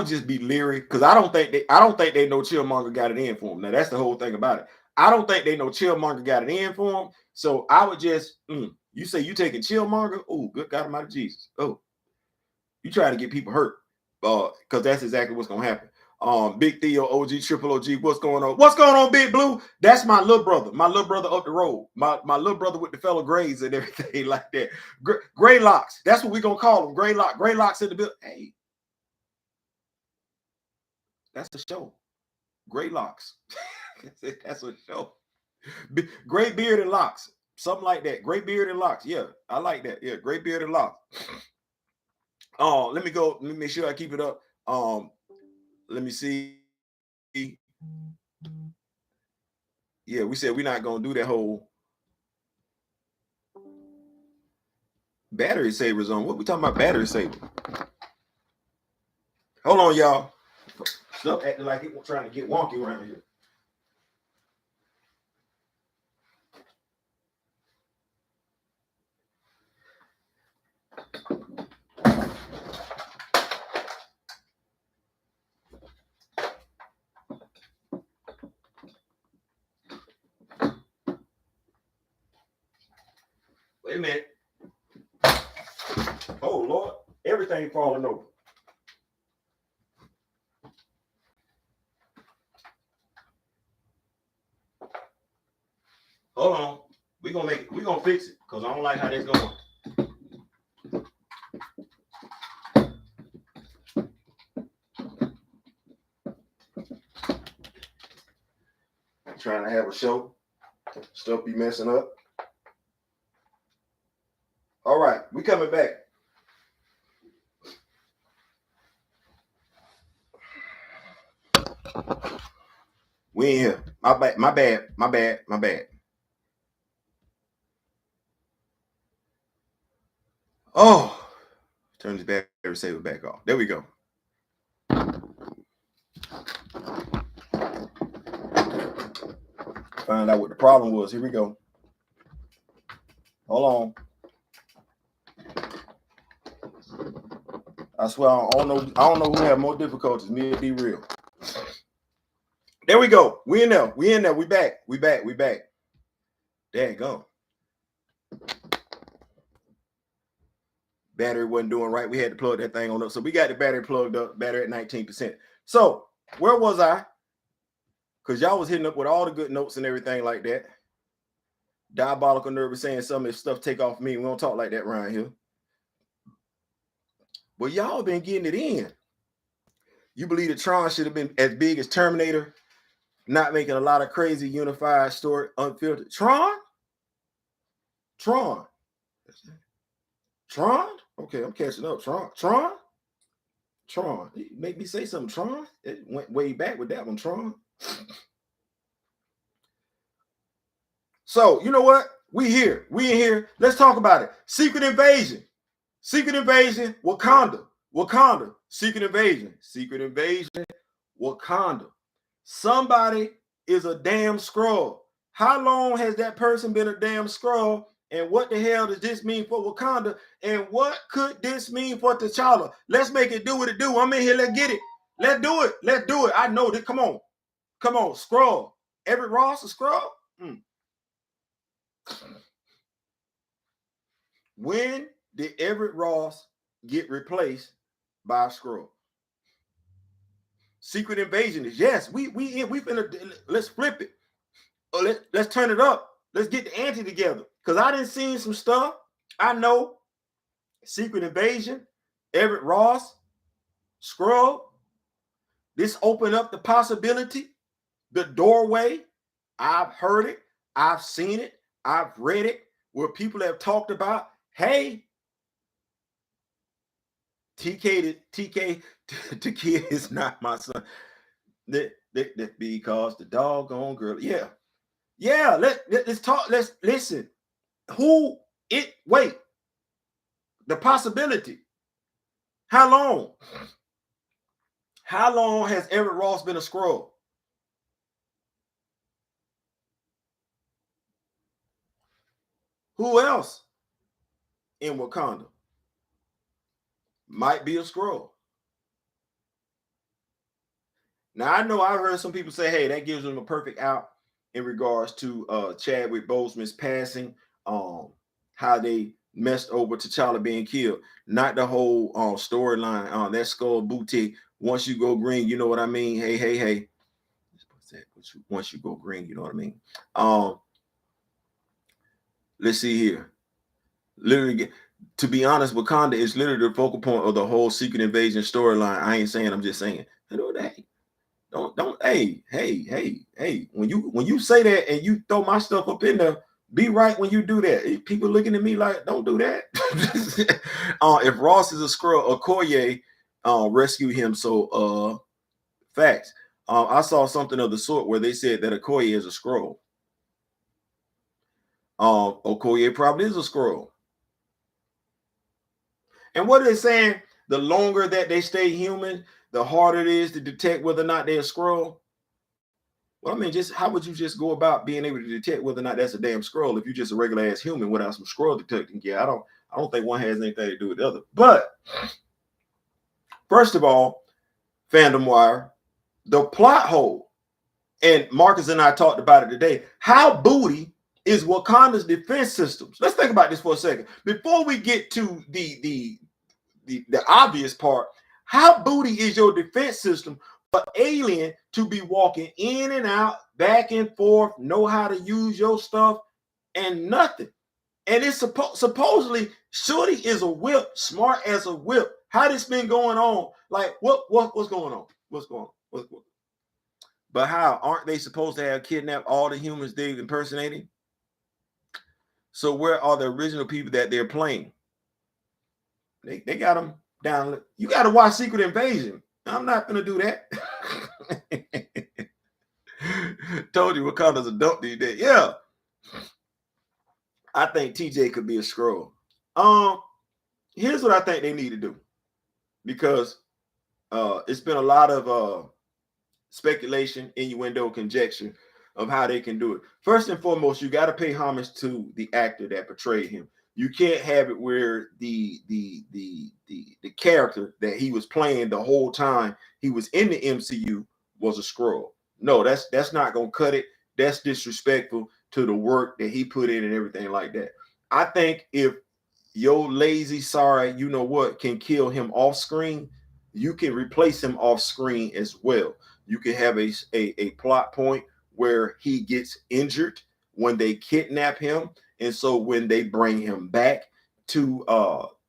just be leery because I don't think they know Chillmonger got it in for him. Now that's the whole thing about it. I don't think they know Chillmonger got it in for him. So I would just, you say you taking Chillmonger? Oh, good God Almighty Jesus! Oh, you trying to get people hurt? Because that's exactly what's gonna happen. Big Theo, OG, Triple OG, what's going on? What's going on, Big Blue? That's my little brother. My little brother up the road. My little brother with the fellow grays and everything like that. Gray locks. That's what we're gonna call them. Gray locks in the building. Hey, that's the show. Gray locks. That's a show. Gray beard and locks. Something like that. Gray beard and locks. Yeah, I like that. Yeah, gray beard and locks. Let me go. Let me make sure I keep it up. Let me see. Yeah, we said we're not gonna do that whole battery saver zone. What we talking about battery saver? Hold on, y'all. Stuff acting like it trying to get wonky around here. Wait a minute. Oh Lord, everything falling over. Hold on. We're gonna fix it because I don't like how that's going. Trying to have a show. Stuff be messing up. All right, we coming back. We in here. My bad. Oh, turn this battery saver back off. There we go. Find out what the problem was. Here we go. Hold on. I swear I don't know who have more difficulties, me or be real. There we go. We in there. We back. There you go. Battery wasn't doing right. We had to plug that thing on up. So we got the battery plugged up, battery at 19%. So where was I? Because y'all was hitting up with all the good notes and everything like that. Diabolical Nervous saying some of this stuff take off me. We don't talk like that around here. But y'all been getting it in. You believe that Tron should have been as big as Terminator, not making a lot of crazy unified story, unfiltered. Tron? Okay, I'm catching up. Tron? You make me say something, Tron. It went way back with that one, Tron. So, you know what? We in here. Let's talk about it. Secret Invasion, Wakanda. Secret Invasion, Wakanda. Somebody is a damn Skrull. How long has that person been a damn Skrull? And what the hell does this mean for Wakanda? And what could this mean for T'Challa? Let's make it do what it do. I'm in here. Let's get it. Let's do it. I know that. Come on. Skrull. Everett Ross a Skrull? When did Everett Ross get replaced by a Skrull? Secret Invasion is yes. We finna let's flip it. Let's turn it up. Let's get the ante together. Because I done seen some stuff. I know Secret Invasion, Everett Ross, Skrull. This opened up the possibility, the doorway. I've heard it. I've seen it. I've read it where people have talked about, hey, TK is not my son. That because the doggone girl. Yeah. Let's talk. Let's listen. Wait. The possibility. How long? How long has Everett Ross been a Skrull? Who else in Wakanda might be a Skrull? Now, I know I've heard some people say, hey, that gives them a perfect out in regards to Chadwick Boseman's passing, how they messed over T'Challa being killed. Not the whole storyline. That Skull boutique. Once you go green, you know what I mean? Hey. Once you go green, you know what I mean? Let's see here. Literally, to be honest, Wakanda is literally the focal point of the whole Secret Invasion storyline. I ain't saying, I'm just saying. Don't hey. When you say that and you throw my stuff up in there, be right when you do that. People looking at me like, don't do that. If Ross is a Skrull, Okoye rescue him. So facts. I saw something of the sort where they said that Okoye is a Skrull. Okoye probably is a Skrull. And what are they saying? The longer that they stay human, the harder it is to detect whether or not they're a Skrull. Well, I mean, just how would you just go about being able to detect whether or not that's a damn Skrull if you're just a regular ass human without some Skrull detecting? Yeah, I don't think one has anything to do with the other. But first of all, Fandom Wire, the plot hole, and Marcus and I talked about it today. How booty is Wakanda's defense systems? Let's think about this for a second before we get to the obvious part. How booty is your defense system for alien to be walking in and out, back and forth, know how to use your stuff, and nothing. And it's supposedly Shorty is a whip, smart as a whip. How this been going on? Like what's going on? What's going on? But how aren't they supposed to have kidnapped all the humans they're impersonating? So where are the original people that they're playing? They got them down. You got to watch Secret Invasion. I'm not gonna do that. Told you Wakanda's a dope these days. Yeah. I think TJ could be a Skrull. Here's what I think they need to do. Because it's been a lot of speculation, innuendo, conjecture of how they can do it. First and foremost, you got to pay homage to the actor that portrayed him. You can't have it where the character that he was playing the whole time he was in the MCU was a Skrull. No, that's not gonna cut it. That's disrespectful to the work that he put in and everything like that. I think if your lazy, sorry, you know what, can kill him off screen, you can replace him off screen as well. You can have a plot point where he gets injured when they kidnap him. And so when they bring him back to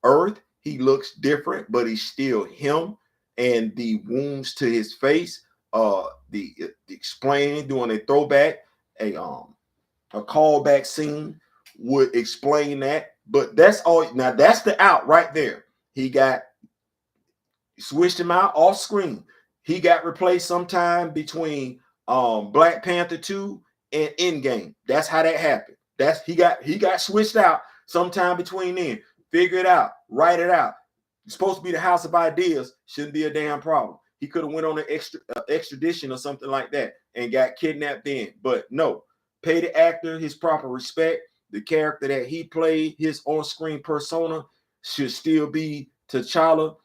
Earth, he looks different, but he's still him. And the wounds to his face, the explaining, doing a throwback, a callback scene would explain that. But that's all. Now that's the out right there. He got switched him out off screen. He got replaced sometime between Black Panther 2 and Endgame. That's how that happened. That's he got switched out sometime between then. Figure it out, write it out. It's supposed to be the house of ideas. Shouldn't be a damn problem. He could have went on an extradition or something like that and got kidnapped then. But no, pay the actor his proper respect. The character that he played, his on-screen persona, should still be T'Challa.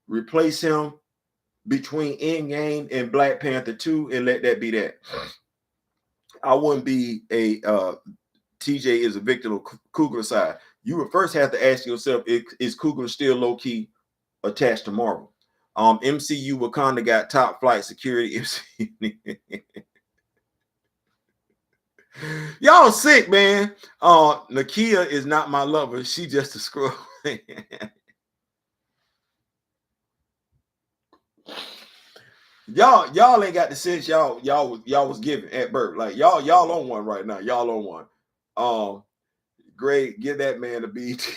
Replace him between Endgame and Black Panther 2 and let that be that. I wouldn't be a TJ is a victim of Coogler side. You would first have to ask yourself, is Coogler still low-key attached to Marvel? MCU Wakanda got top flight security. Y'all sick, man. Nakia is not my lover. She just a Skrull. Y'all ain't got the sense y'all was giving at birth. Like y'all on one right now. Y'all on one. Great, give that man a BT.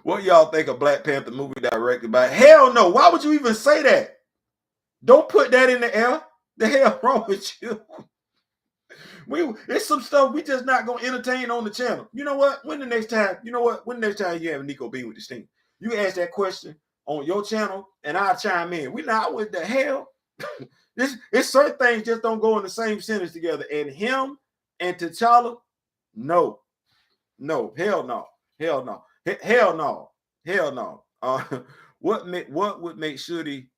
What y'all think of Black Panther movie directed by? Hell no. Why would you even say that? Don't put that in the air. The hell wrong with you? It's some stuff we just not gonna entertain on the channel. You know what? When the next time you have Nico Bean with the Steam, you ask that question on your channel and I'll chime in. We not with the hell. It's certain things just don't go in the same sentence together. And him and T'Challa, no, hell no. What would make Shorty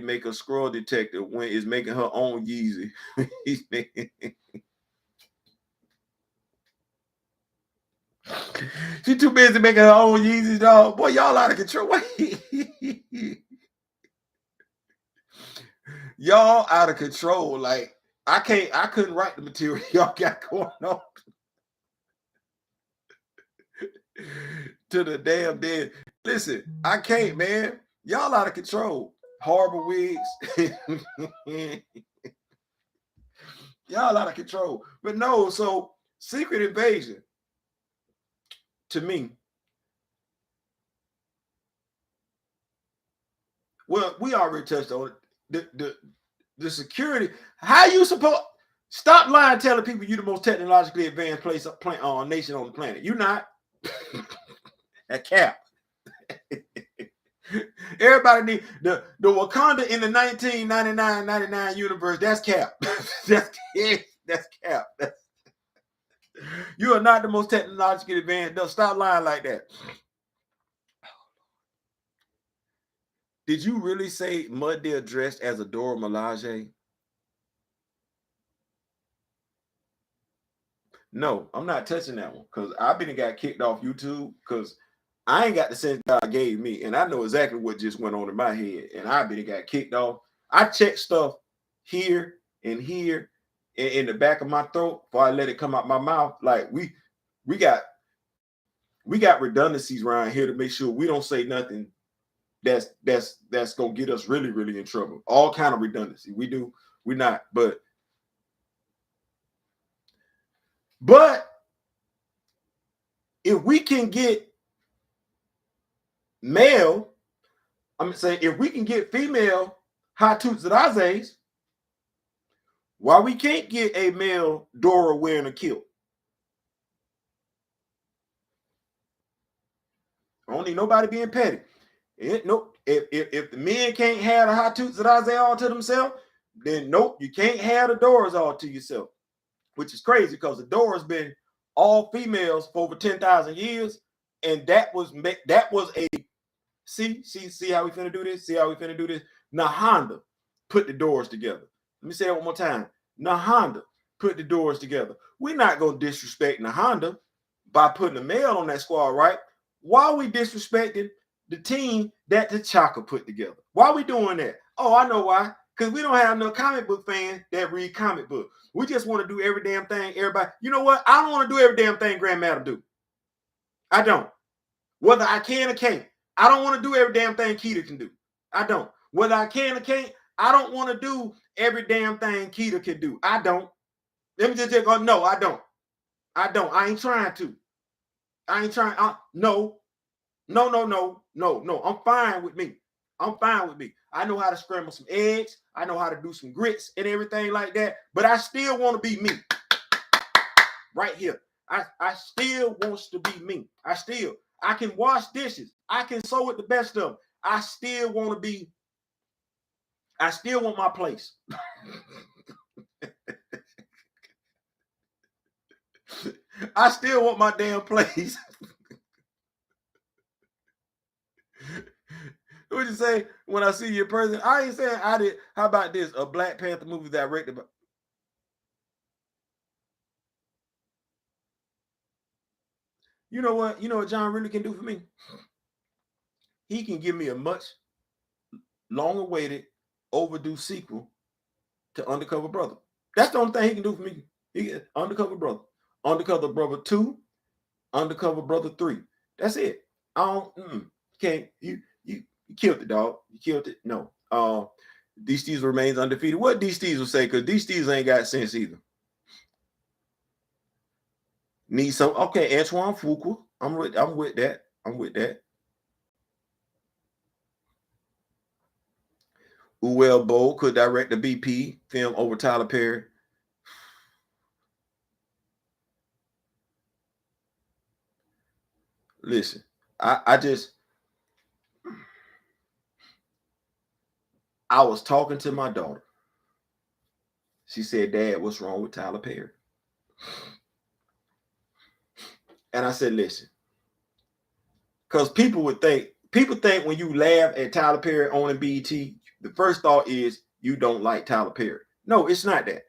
make a Skrull detective when it's making her own Yeezy? She too busy making her own Yeezys, dog. Boy, y'all out of control. Y'all out of control. Like I couldn't write the material y'all got going on. To the damn dead. Listen, I can't, man. Y'all out of control. Horrible wigs. Y'all out of control. But no, so Secret Invasion, to me, well, we already touched on it. The security. How you supposed stop lying, telling people you're the most technologically advanced nation on the planet? You're not. That cap. Everybody need the Wakanda in the 1999 universe. That's cap. That's cap. You are not the most technologically advanced. No, stop lying like that. Did you really say Mud Deer dressed as a Dora Milaje? No, I'm not touching that one because I've been got kicked off YouTube because I ain't got the sense God gave me, and I know exactly what just went on in my head, and I've been got kicked off. I check stuff here and here in the back of my throat before I let it come out my mouth. Like we got redundancies around here to make sure we don't say nothing that's gonna get us really, really in trouble. All kind of redundancy. We do, we not, but if we can get male, I'm saying if we can get female hot toots at Azays, why we can't get a male Dora wearing a kilt? I don't need nobody being petty. Nope. If the men can't have the hot toots that Isaiah all to themselves, then nope, you can't have the Doors all to yourself. Which is crazy because the Doors been all females for over 10,000 years, and that was a see how we finna do this. See how we finna do this. Nahonda put the Doors together. Let me say it one more time. Nahonda put the Doors together. We're not gonna disrespect Nahonda by putting a male on that squad, right? Why are we disrespecting the team that T'Chaka put together? Why are we doing that? Oh, I know why. Because we don't have no comic book fans that read comic books. We just want to do every damn thing everybody. You know what? I don't want to do every damn thing Grand Madam do. I don't. Whether I can or can't. I don't want to do every damn thing Keita can do. I don't. Whether I can or can't, I don't want to do every damn thing Keita can do. I don't. Let me just go, no, I don't. I don't. I ain't trying to. I ain't trying. No. I'm fine with me. I'm fine with me. I know how to scramble some eggs. I know how to do some grits and everything like that. But I still want to be me. Right here. I still wants to be me. I can wash dishes. I can sew with the best of them. I still want my place. I still want my damn place. What you say when I see you in person? I ain't saying I did. How about this? A Black Panther movie directed by. You know what? You know what John really can do for me? He can give me a much long-awaited, overdue sequel to Undercover Brother. That's the only thing he can do for me. Undercover Brother, Undercover Brother 2, Undercover Brother 3. That's it. I don't. Can't you killed it, dog. You killed it. No. D Steves remains undefeated. What D Steves will say? Because D Steves ain't got sense either. Need some. Okay, Antoine Fuqua. I'm with that. I'm with that. Uwell Bowl could direct the BP film over Tyler Perry. Listen, I was talking to my daughter. She said, "Dad, what's wrong with Tyler Perry?" And I said, "Listen, because people think when you laugh at Tyler Perry owning BET, the first thought is you don't like Tyler Perry. No, it's not that.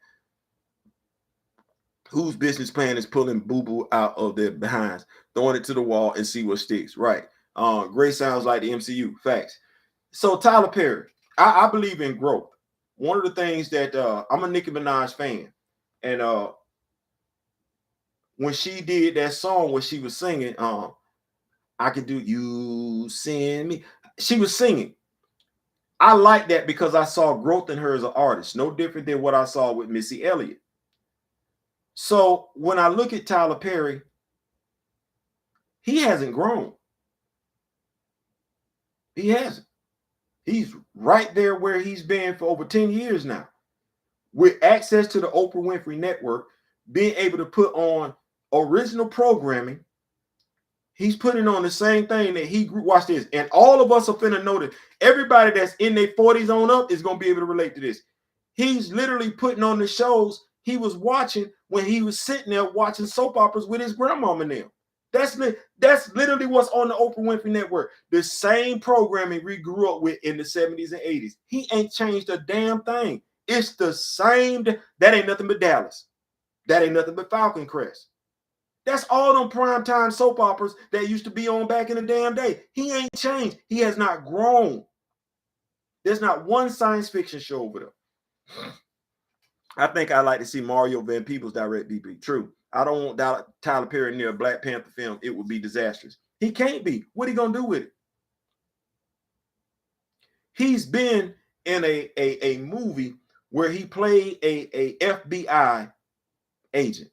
Whose business plan is pulling boo-boo out of their behinds, throwing it to the wall and see what sticks? Right. Great sounds like the MCU. Facts. So Tyler Perry, I believe in growth. One of the things that I'm a Nicki Minaj fan, and when she did that song where she was singing, I could do you send me. She was singing. I like that because I saw growth in her as an artist, no different than what I saw with Missy Elliott. So when I look at Tyler Perry, he hasn't grown. He hasn't. He's right there where he's been for over 10 years now. With access to the Oprah Winfrey Network, being able to put on original programming, he's putting on the same thing that he grew. Watch this. And all of us are finna know that everybody that's in their 40s on up is going to be able to relate to this. He's literally putting on the shows he was watching when he was sitting there watching soap operas with his grandmama now. That's literally what's on the Oprah Winfrey Network. The same programming we grew up with in the 70s and 80s. He ain't changed a damn thing. It's the same. That ain't nothing but Dallas. That ain't nothing but Falcon Crest. That's all them primetime soap operas that used to be on back in the damn day. He ain't changed. He has not grown. There's not one science fiction show over there. I think I like to see Mario Van Peebles direct BP. True. I don't want Tyler Perry near a Black Panther film. It would be disastrous. He can't be. What are he gonna do with it? He's been in a movie where he played a FBI agent.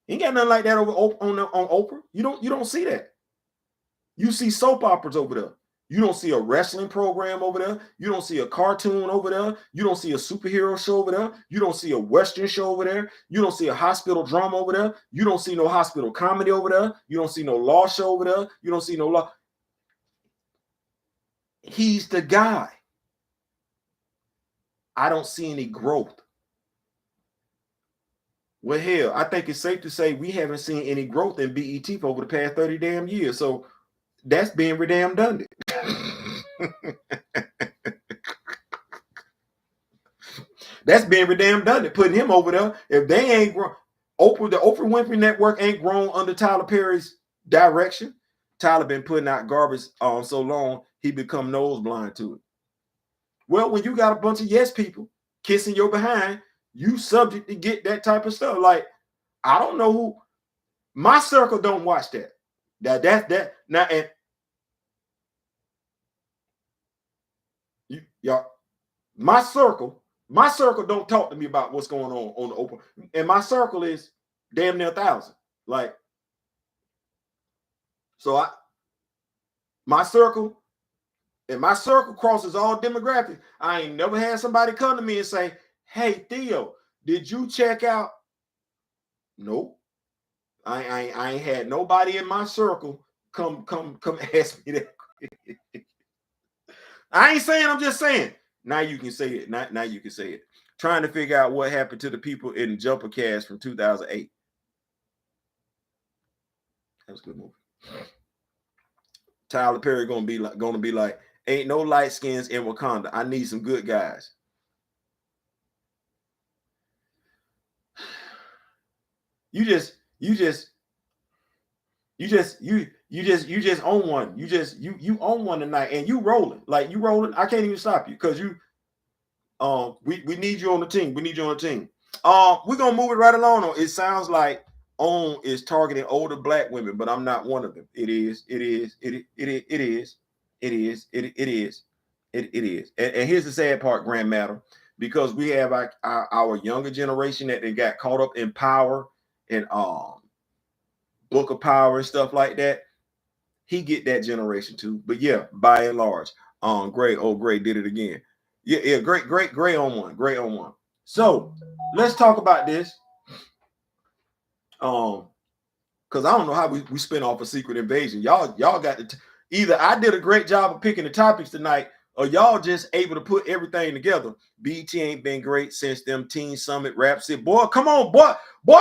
He ain't got nothing like that over on Oprah. You don't see that. You see soap operas over there. You don't see a wrestling program over there. You don't see a cartoon over there. You don't see a superhero show over there. You don't see a Western show over there. You don't see a hospital drama over there. You don't see no hospital comedy over there. You don't see no law show over there. You don't see no law. He's the guy. I don't see any growth. Well, hell, I think it's safe to say we haven't seen any growth in BET for over the past 30 damn years. So that's being redundant. That's being redundant, putting him over there. If they ain't grown, the Oprah Winfrey Network ain't grown under Tyler Perry's direction. Tyler been putting out garbage so long, he become nose blind to it. Well, when you got a bunch of yes people kissing your behind, you subject to get that type of stuff. Like, I don't know who. My circle don't watch that. That now, and y'all, my circle don't talk to me about what's going on the Open. And my circle is damn near 1,000. Like, so my circle crosses all demographics. I ain't never had somebody come to me and say, "Hey Theo, did you check out?" Nope. I ain't had nobody in my circle come ask me that. I ain't saying, I'm just saying. Now you can say it. Now you can say it. Trying to figure out what happened to the people in Jumper Cast from 2008. That was a good movie. Tyler Perry gonna be like, ain't no light skins in Wakanda. I need some good guys. You just own one. You own one tonight, and you rolling. Like, you rolling. I can't even stop you because you we need you on the team. We need you on the team. We're gonna move it right along. It sounds like OWN is targeting older Black women, but I'm not one of them. It is. And here's the sad part, Grand Madam, because we have our younger generation that they got caught up in power and Book of Power and stuff like that. He get that generation too. But yeah, by and large, Gray did it again. Yeah, Gray on one. So let's talk about this. Because I don't know how we spin off a Secret Invasion. Y'all got to either I did a great job of picking the topics tonight, or y'all just able to put everything together. BT ain't been great since them Teen Summit raps it. Boy, come on, boy,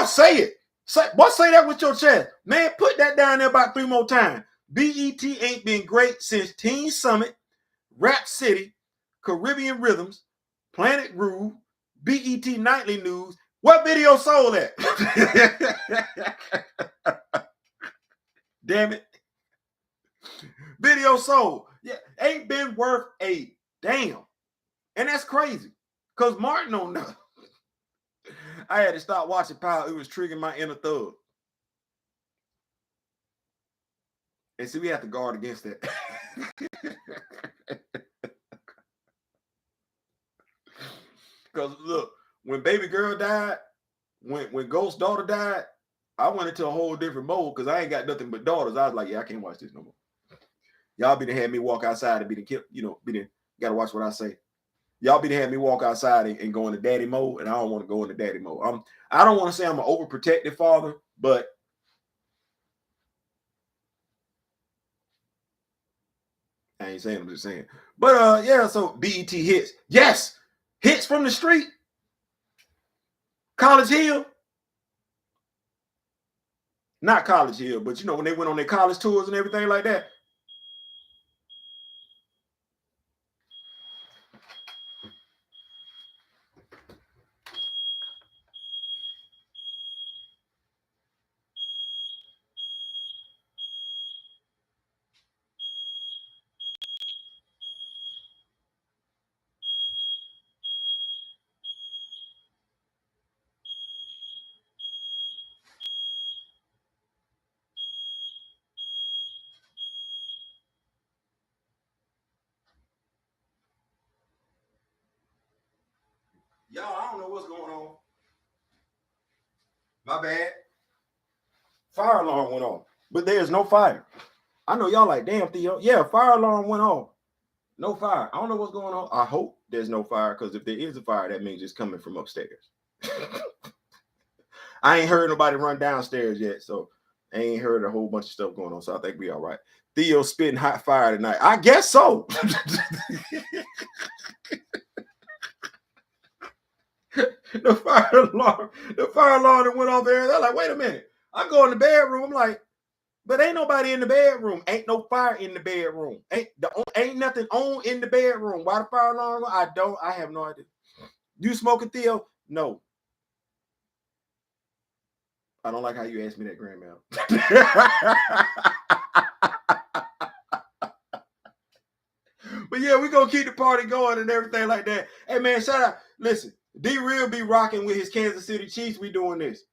say it. Say that with your chest. Man, put that down there about 3 more times. BET ain't been great since Teen Summit, Rap City, Caribbean Rhythms, Planet Groove, BET Nightly News. What video sold at? Damn it. Video sold. Yeah, ain't been worth a damn. And that's crazy. Because Martin don't know. I had to stop watching Power. It was triggering my inner thug. And see, we have to guard against that. Because look, when baby girl died, when Ghost's daughter died, I went into a whole different mode because I ain't got nothing but daughters. I was like, yeah, I can't watch this no more. Y'all be to have me walk outside and be the gotta watch what I say. Y'all be to have me walk outside and go into daddy mode, and I don't want to go into daddy mode. I don't want to say I'm an overprotective father, but I ain't saying, I'm just saying. But yeah, so BET hits. Yes, hits from the street. College Hill. Not College Hill, but when they went on their college tours and everything like that. don't know what's going on. My bad. Fire alarm went off, but there's no fire. I know y'all like, damn, Theo. Yeah, fire alarm went off. No fire. I don't know what's going on. I hope there's no fire, because if there is a fire, that means it's coming from upstairs. I ain't heard nobody run downstairs yet, so I ain't heard a whole bunch of stuff going on, so I think we all right. Theo spitting hot fire tonight. I guess so. The fire alarm that went off there. They're like, wait a minute. I go in the bedroom. I'm like, but ain't nobody in the bedroom. Ain't no fire in the bedroom. Ain't nothing on in the bedroom. Why the fire alarm? I have no idea. You smoking, Theo? No. I don't like how you asked me that, Grandma. But yeah, we're gonna keep the party going and everything like that. Hey man, shout out. Listen, D-Real be rocking with his Kansas City Chiefs. We doing this.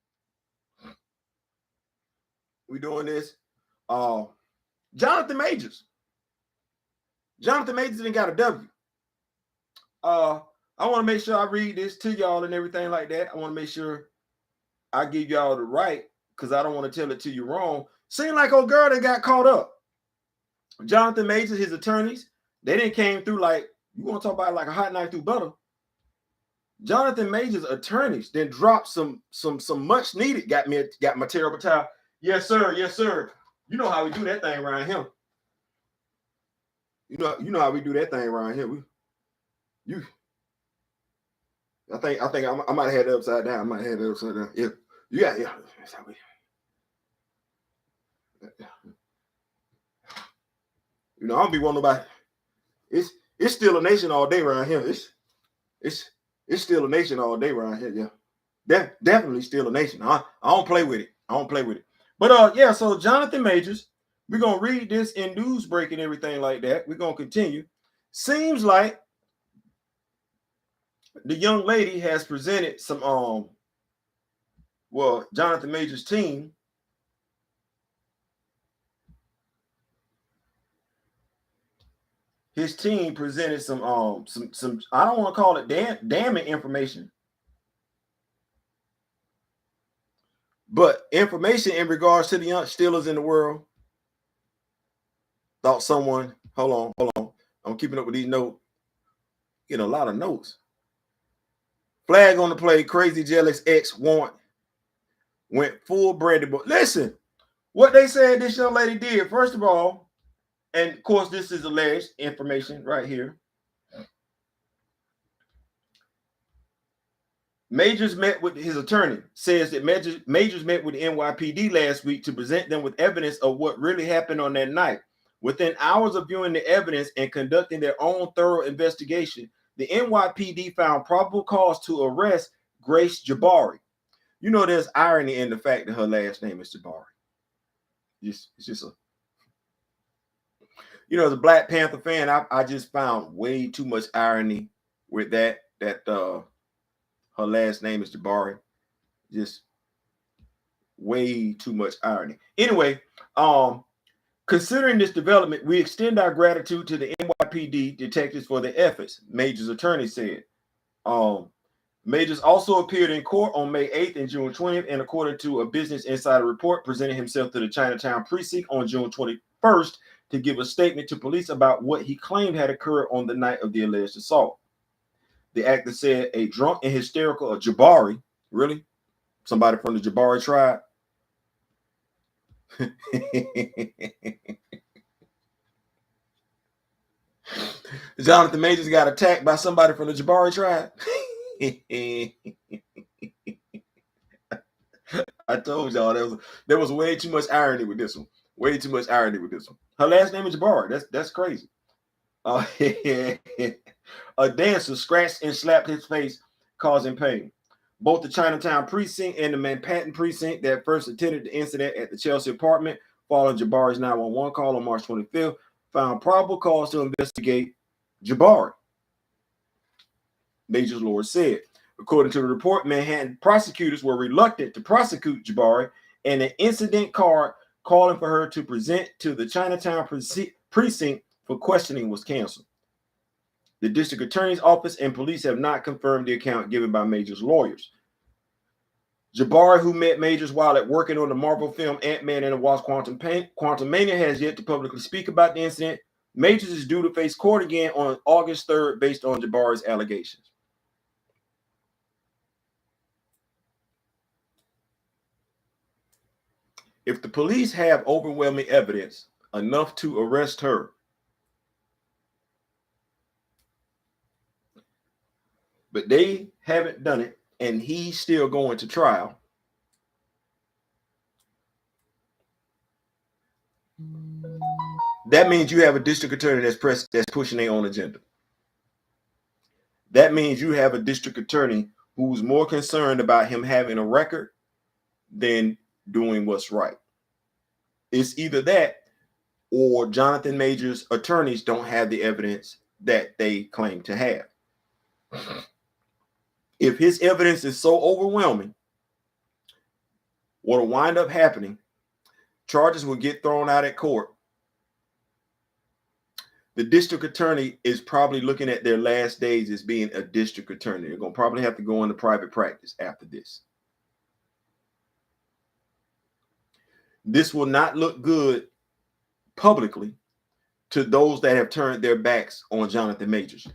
Jonathan Majors. Jonathan Majors didn't got a W. I want to make sure I read this to y'all and everything like that. I want to make sure I give y'all the right, because I don't want to tell it to you wrong. Seemed like old girl that got caught up. Jonathan Majors, his attorneys, they didn't came through like, you want to talk about like a hot knife through butter. Jonathan Majors' attorneys then dropped some much needed, got my terrible towel. Yes, sir. Yes, sir. You know how we do that thing around here. You know how we do that thing around here. I think I might have had it upside down. Yeah. Yeah. That's how we. I don't be wanting nobody. It's still a nation all day around here. It's still a nation all day around here. Yeah, definitely still a nation. I don't play with it. But yeah. So Jonathan Majors, we're gonna read this in news break and everything like that. We're gonna continue. Seems like the young lady has presented some Jonathan Majors' team. His team presented some I don't want to call it damning information, but information in regards to the young Steelers in the world. Thought someone, hold on. I'm keeping up with these notes. Getting a lot of notes. Flag on the play, crazy jealous ex warrant went full Brandy. But listen, what they said this young lady did, first of all, and of course, this is alleged information right here. Majors met with his attorney, says that Majors met with the NYPD last week to present them with evidence of what really happened on that night. Within hours of viewing the evidence and conducting their own thorough investigation, the NYPD found probable cause to arrest Grace Jabari. You know, there's irony in the fact that her last name is Jabari. It's just as a Black Panther fan, I just found way too much irony with that her last name is Jabari. Just way too much irony. Anyway, considering this development, we extend our gratitude to the NYPD detectives for their efforts, Majors' attorney said. Majors also appeared in court on May 8th and June 20th, and according to a Business Insider report, presented himself to the Chinatown precinct on June 21st to give a statement to police about what he claimed had occurred on the night of the alleged assault. The actor said a drunk and hysterical Jabari, really? Somebody from the Jabari tribe? Jonathan Majors got attacked by somebody from the Jabari tribe. I told y'all there was way too much irony with this one. Her last name is Jabari. That's crazy. A dancer scratched and slapped his face, causing pain. Both the Chinatown precinct and the Manhattan precinct that first attended the incident at the Chelsea apartment following Jabari's 911 call on March 25th found probable cause to investigate Jabari, Majors Lord said. According to the report, Manhattan prosecutors were reluctant to prosecute Jabari, and an incident card calling for her to present to the Chinatown precinct for questioning was canceled. The district attorney's office and police have not confirmed the account given by Major's lawyers. Jabari, who met Majors while at working on the Marvel film Ant-Man and the Wasp: Quantumania, has yet to publicly speak about the incident. Majors is due to face court again on August 3rd based on Jabari's allegations. If the police have overwhelming evidence enough to arrest her, but they haven't done it, and he's still going to trial, that means you have a district attorney that's pushing their own agenda. That means you have a district attorney who's more concerned about him having a record than doing what's right. It's either that or Jonathan Majors' attorneys don't have the evidence that they claim to have. If his evidence is so overwhelming, what'll wind up happening, charges will get thrown out at court. The district attorney is probably looking at their last days as being a district attorney. They're going to probably have to go into private practice after this. This will not look good publicly to those that have turned their backs on Jonathan Majors.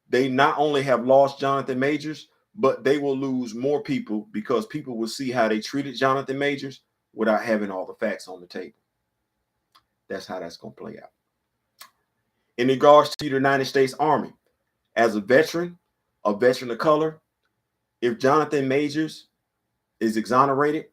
They not only have lost Jonathan Majors, but they will lose more people because people will see how they treated Jonathan Majors without having all the facts on the table. That's how that's going to play out. In regards to the United States Army, as a veteran of color, if Jonathan Majors is exonerated,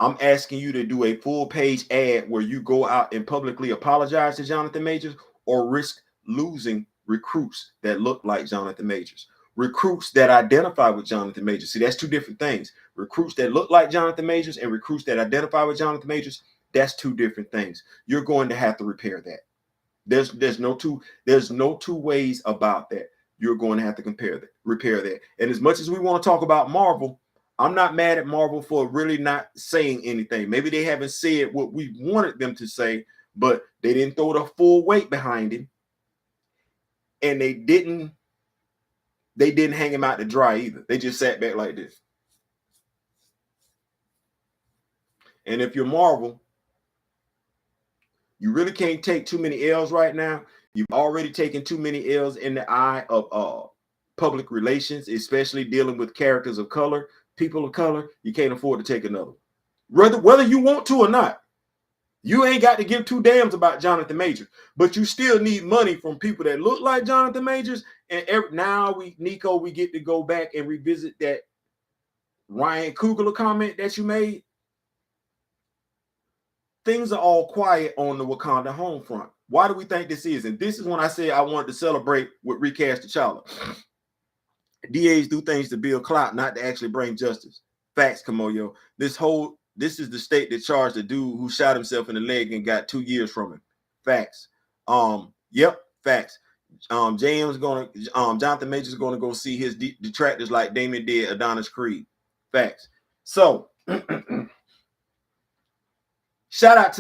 I'm asking you to do a full-page ad where you go out and publicly apologize to Jonathan Majors or risk losing recruits that look like Jonathan Majors. Recruits that identify with Jonathan Majors. See, that's two different things. Recruits that look like Jonathan Majors and recruits that identify with Jonathan Majors, that's two different things. You're going to have to repair that. There's no two ways about that. You're going to have to repair that. And as much as we want to talk about Marvel, I'm not mad at Marvel for really not saying anything. Maybe they haven't said what we wanted them to say, but they didn't throw the full weight behind him. And they didn't hang him out to dry either. They just sat back like this. And if you're Marvel, you really can't take too many L's right now. You've already taken too many L's in the eye of public relations, especially dealing with characters of color, people of color. You can't afford to take another. Whether you want to or not, you ain't got to give two damns about Jonathan Majors, but you still need money from people that look like Jonathan Majors. And Nico, we get to go back and revisit that Ryan Coogler comment that you made. Things are all quiet on the Wakanda home front. Why do we think this is? And this is when I say I wanted to celebrate with recast T'Challa. DAs do things to build clout, not to actually bring justice. Facts, Kamoyo. This is the state that charged the dude who shot himself in the leg and got 2 years from him. Facts. Yep, facts. Jonathan Majors is gonna go see his detractors like Damon did Adonis Creed. Facts. So shout out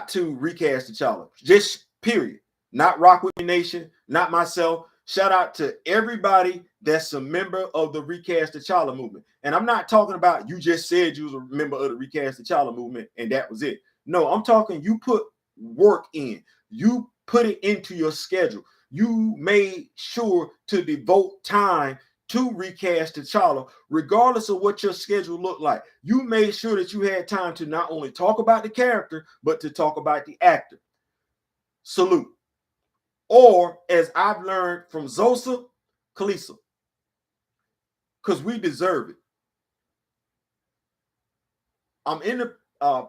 to recast T'Challa. Just period. Not Rock With Me Nation, not myself. Shout out to everybody that's a member of the Recast T'Challa movement. And I'm not talking about you just said you was a member of the Recast T'Challa movement and that was it. No, I'm talking you put work in. You put it into your schedule. You made sure to devote time to recast T'Challa, regardless of what your schedule looked like. You made sure that you had time to not only talk about the character, but to talk about the actor. Salute. Or, as I've learned from Zosa, Kalisa, because we deserve it. I'm in the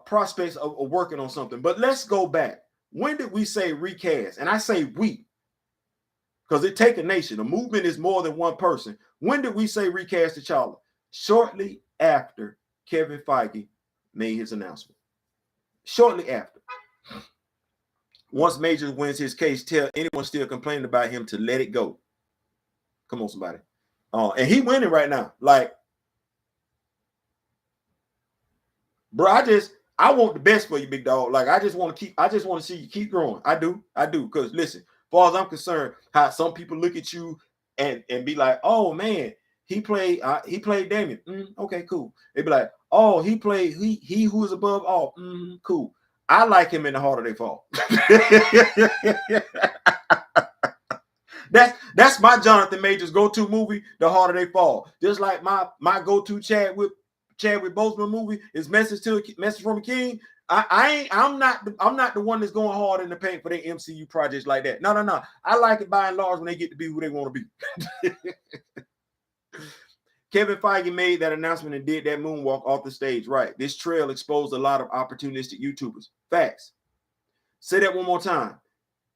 prospects of working on something, but let's go back. When did we say recast? And I say we, because it takes a nation. A movement is more than one person. When did we say recast T'Challa? Shortly after Kevin Feige made his announcement. Shortly after. Once Majors wins his case, tell anyone still complaining about him to let it go. Come on, somebody. And he winning right now. Like, bro, I want the best for you, big dog. Like, I just want to see you keep growing. I do. Because listen, far as I'm concerned, how some people look at you and be like, oh man, he played Damien. Okay, cool. They be like, oh, he played he who is above all. Cool. I like him in The Harder They Fall. That's my Jonathan Majors go-to movie, The Harder They Fall. Just like my go-to Chadwick Boseman movie is Message from a King. I'm not the one that's going hard in the paint for their MCU projects like that. No. I like it by and large when they get to be who they want to be. Kevin Feige made that announcement and did that moonwalk off the stage. Right. This trail exposed a lot of opportunistic YouTubers. Facts. Say that one more time.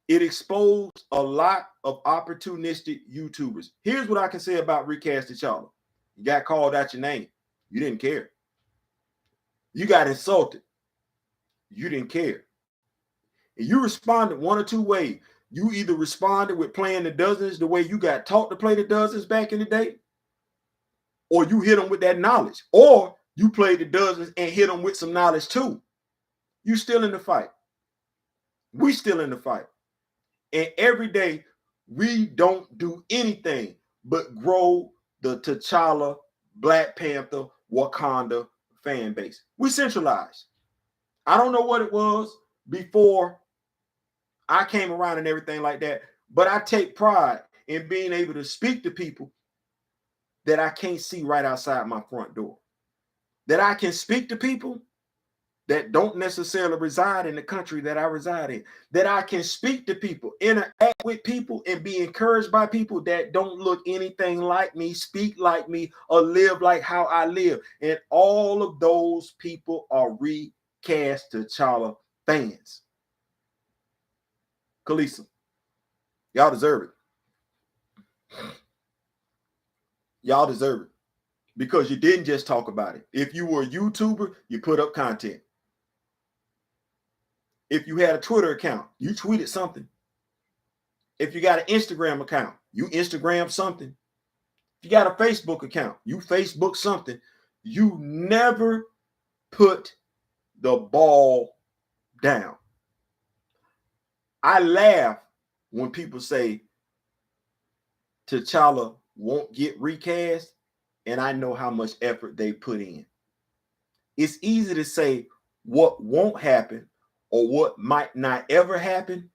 It exposed a lot of opportunistic YouTubers. Here's what I can say about Recast T'Challa. You got called out your name. You didn't care. You got insulted. You didn't care. And you responded one or two ways. You either responded with playing the dozens the way you got taught to play the dozens back in the day, or you hit them with that knowledge, or you played the dozens and hit them with some knowledge too. You still in the fight. We still in the fight. And every day, we don't do anything but grow the T'Challa, Black Panther, Wakanda fan base. We centralized. I don't know what it was before I came around and everything like that, but I take pride in being able to speak to people that I can't see right outside my front door. That I can speak to people that don't necessarily reside in the country that I reside in, that I can speak to people, interact with people, and be encouraged by people that don't look anything like me, speak like me, or live like how I live. And all of those people are Recast T'Challa fans. Kalisa, y'all deserve it. Y'all deserve it. Because you didn't just talk about it. If you were a YouTuber, you put up content. If you had a Twitter account, you tweeted something. If you got an Instagram account, you Instagram something. If you got a Facebook account, you Facebook something. You never put the ball down. I laugh when people say T'Challa won't get recast, and I know how much effort they put in. It's easy to say what won't happen or what might not ever happen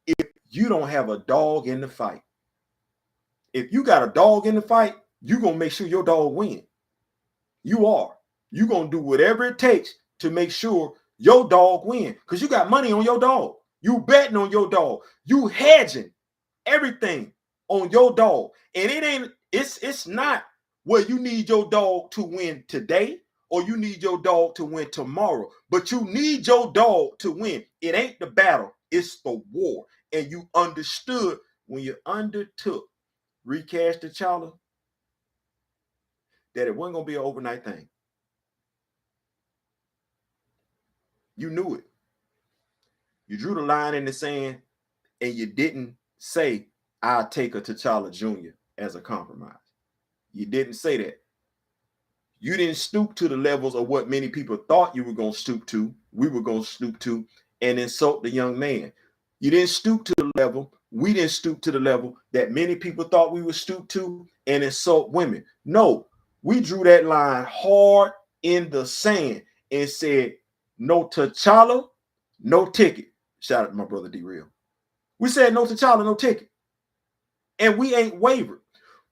if you don't have a dog in the fight. If you got a dog in the fight, you're going to make sure your dog wins. You are. You're going to do whatever it takes to make sure your dog wins because you got money on your dog. You betting on your dog. You hedging everything on your dog. And it's not where you need your dog to win today or you need your dog to win tomorrow, but you need your dog to win. It ain't the battle, it's the war. And you understood when you undertook Recast T'Challa that it wasn't going to be an overnight thing. You knew it. You drew the line in the sand and you didn't say, I'll take a T'Challa Jr. as a compromise. You didn't say that. You didn't stoop to the levels of what many people thought you were going to stoop to, we were going to stoop to, and insult the young man. You didn't stoop to the level, we didn't stoop to the level that many people thought we would stoop to and insult women. No, we drew that line hard in the sand and said, no T'Challa, no ticket. Shout out to my brother D-Real. We said no T'Challa, no ticket. And we ain't wavered.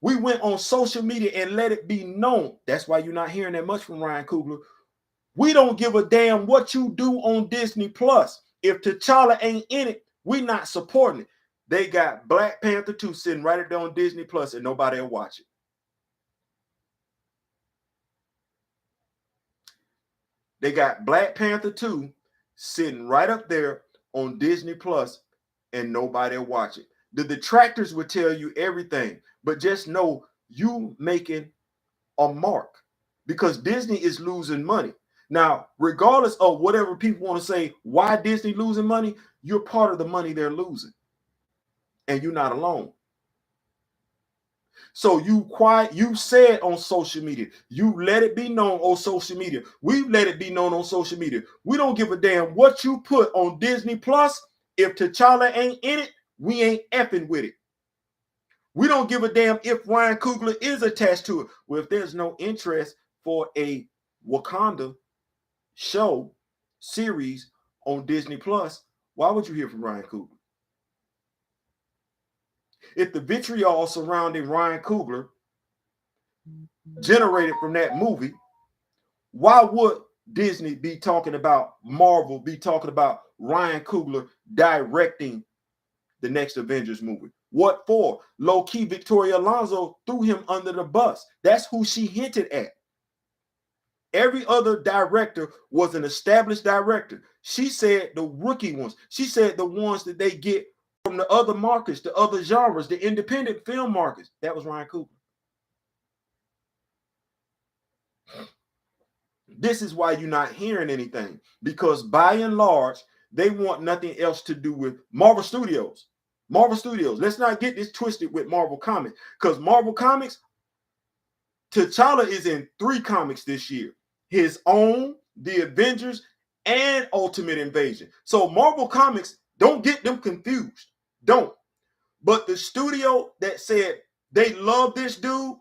We went on social media and let it be known. That's why you're not hearing that much from Ryan Coogler. We don't give a damn what you do on Disney Plus. If T'Challa ain't in it, we're not supporting it. They got Black Panther 2 sitting right there on Disney Plus and nobody will watch it. They got Black Panther 2 sitting right up there on Disney Plus and nobody will watch it. The detractors will tell you everything, but just know you making a mark because Disney is losing money. Now, regardless of whatever people want to say, why Disney losing money, you're part of the money they're losing. And you're not alone. So you said on social media, you let it be known on social media. We let it be known on social media. We don't give a damn what you put on Disney Plus. If T'Challa ain't in it, we ain't effing with it. We don't give a damn if Ryan Coogler is attached to it. Well, if there's no interest for a Wakanda show series on Disney Plus, why would you hear from Ryan Coogler? If the vitriol surrounding Ryan Coogler generated from that movie, why would Disney be talking about, Marvel be talking about Ryan Coogler directing the next Avengers movie? What for? Low key, Victoria Alonso threw him under the bus. That's who she hinted at. Every other director was an established director. She said the rookie ones. She said the ones that they get from the other markets, the other genres, the independent film markets. That was Ryan Coogler. This is why you're not hearing anything, because by and large, they want nothing else to do with Marvel Studios. Marvel Studios. Let's not get this twisted with Marvel Comics, because Marvel Comics, T'Challa is in 3 comics this year. His own, The Avengers, and Ultimate Invasion. So Marvel Comics, don't get them confused. Don't. But the studio that said they love this dude,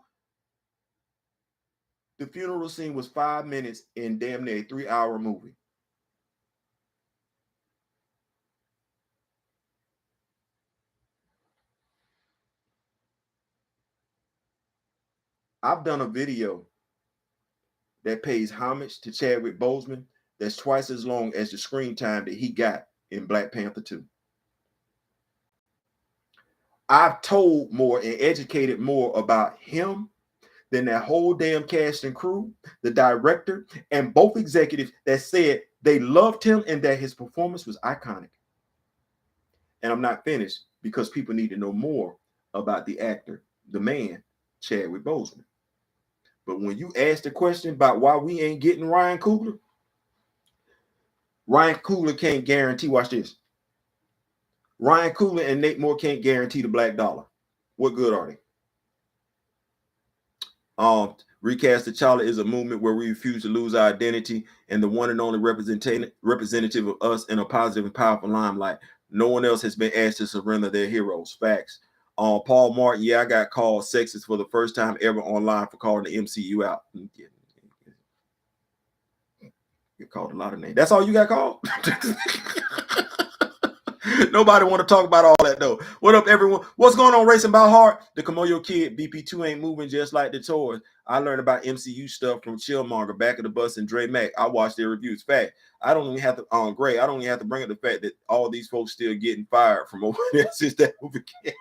the funeral scene was 5 minutes in damn near a 3-hour movie. I've done a video that pays homage to Chadwick Boseman that's twice as long as the screen time that he got in Black Panther 2. I've told more and educated more about him than that whole damn cast and crew, the director, and both executives that said they loved him and that his performance was iconic. And I'm not finished, because people need to know more about the actor, the man, Chadwick Boseman. But when you ask the question about why we ain't getting Ryan Coogler can't guarantee, watch this. Ryan Coogler and Nate Moore can't guarantee the black dollar. What good are they? Recast T'Challa is a movement where we refuse to lose our identity and the one and only representative of us in a positive and powerful limelight. No one else has been asked to surrender their heroes. Facts. Paul Martin, yeah, I got called sexist for the first time ever online for calling the MCU out. You called a lot of names. That's all you got called? Nobody want to talk about all that though. What up, everyone? What's going on, Racing About Heart? The Kamoyo Kid, BP2 ain't moving just like the toys. I learned about MCU stuff from Chillmonger, Back of the Bus, and Dre Mack. I watched their reviews. Fact, I don't even have to Gray. I don't even have to bring up the fact that all these folks still getting fired from over there since that movie came.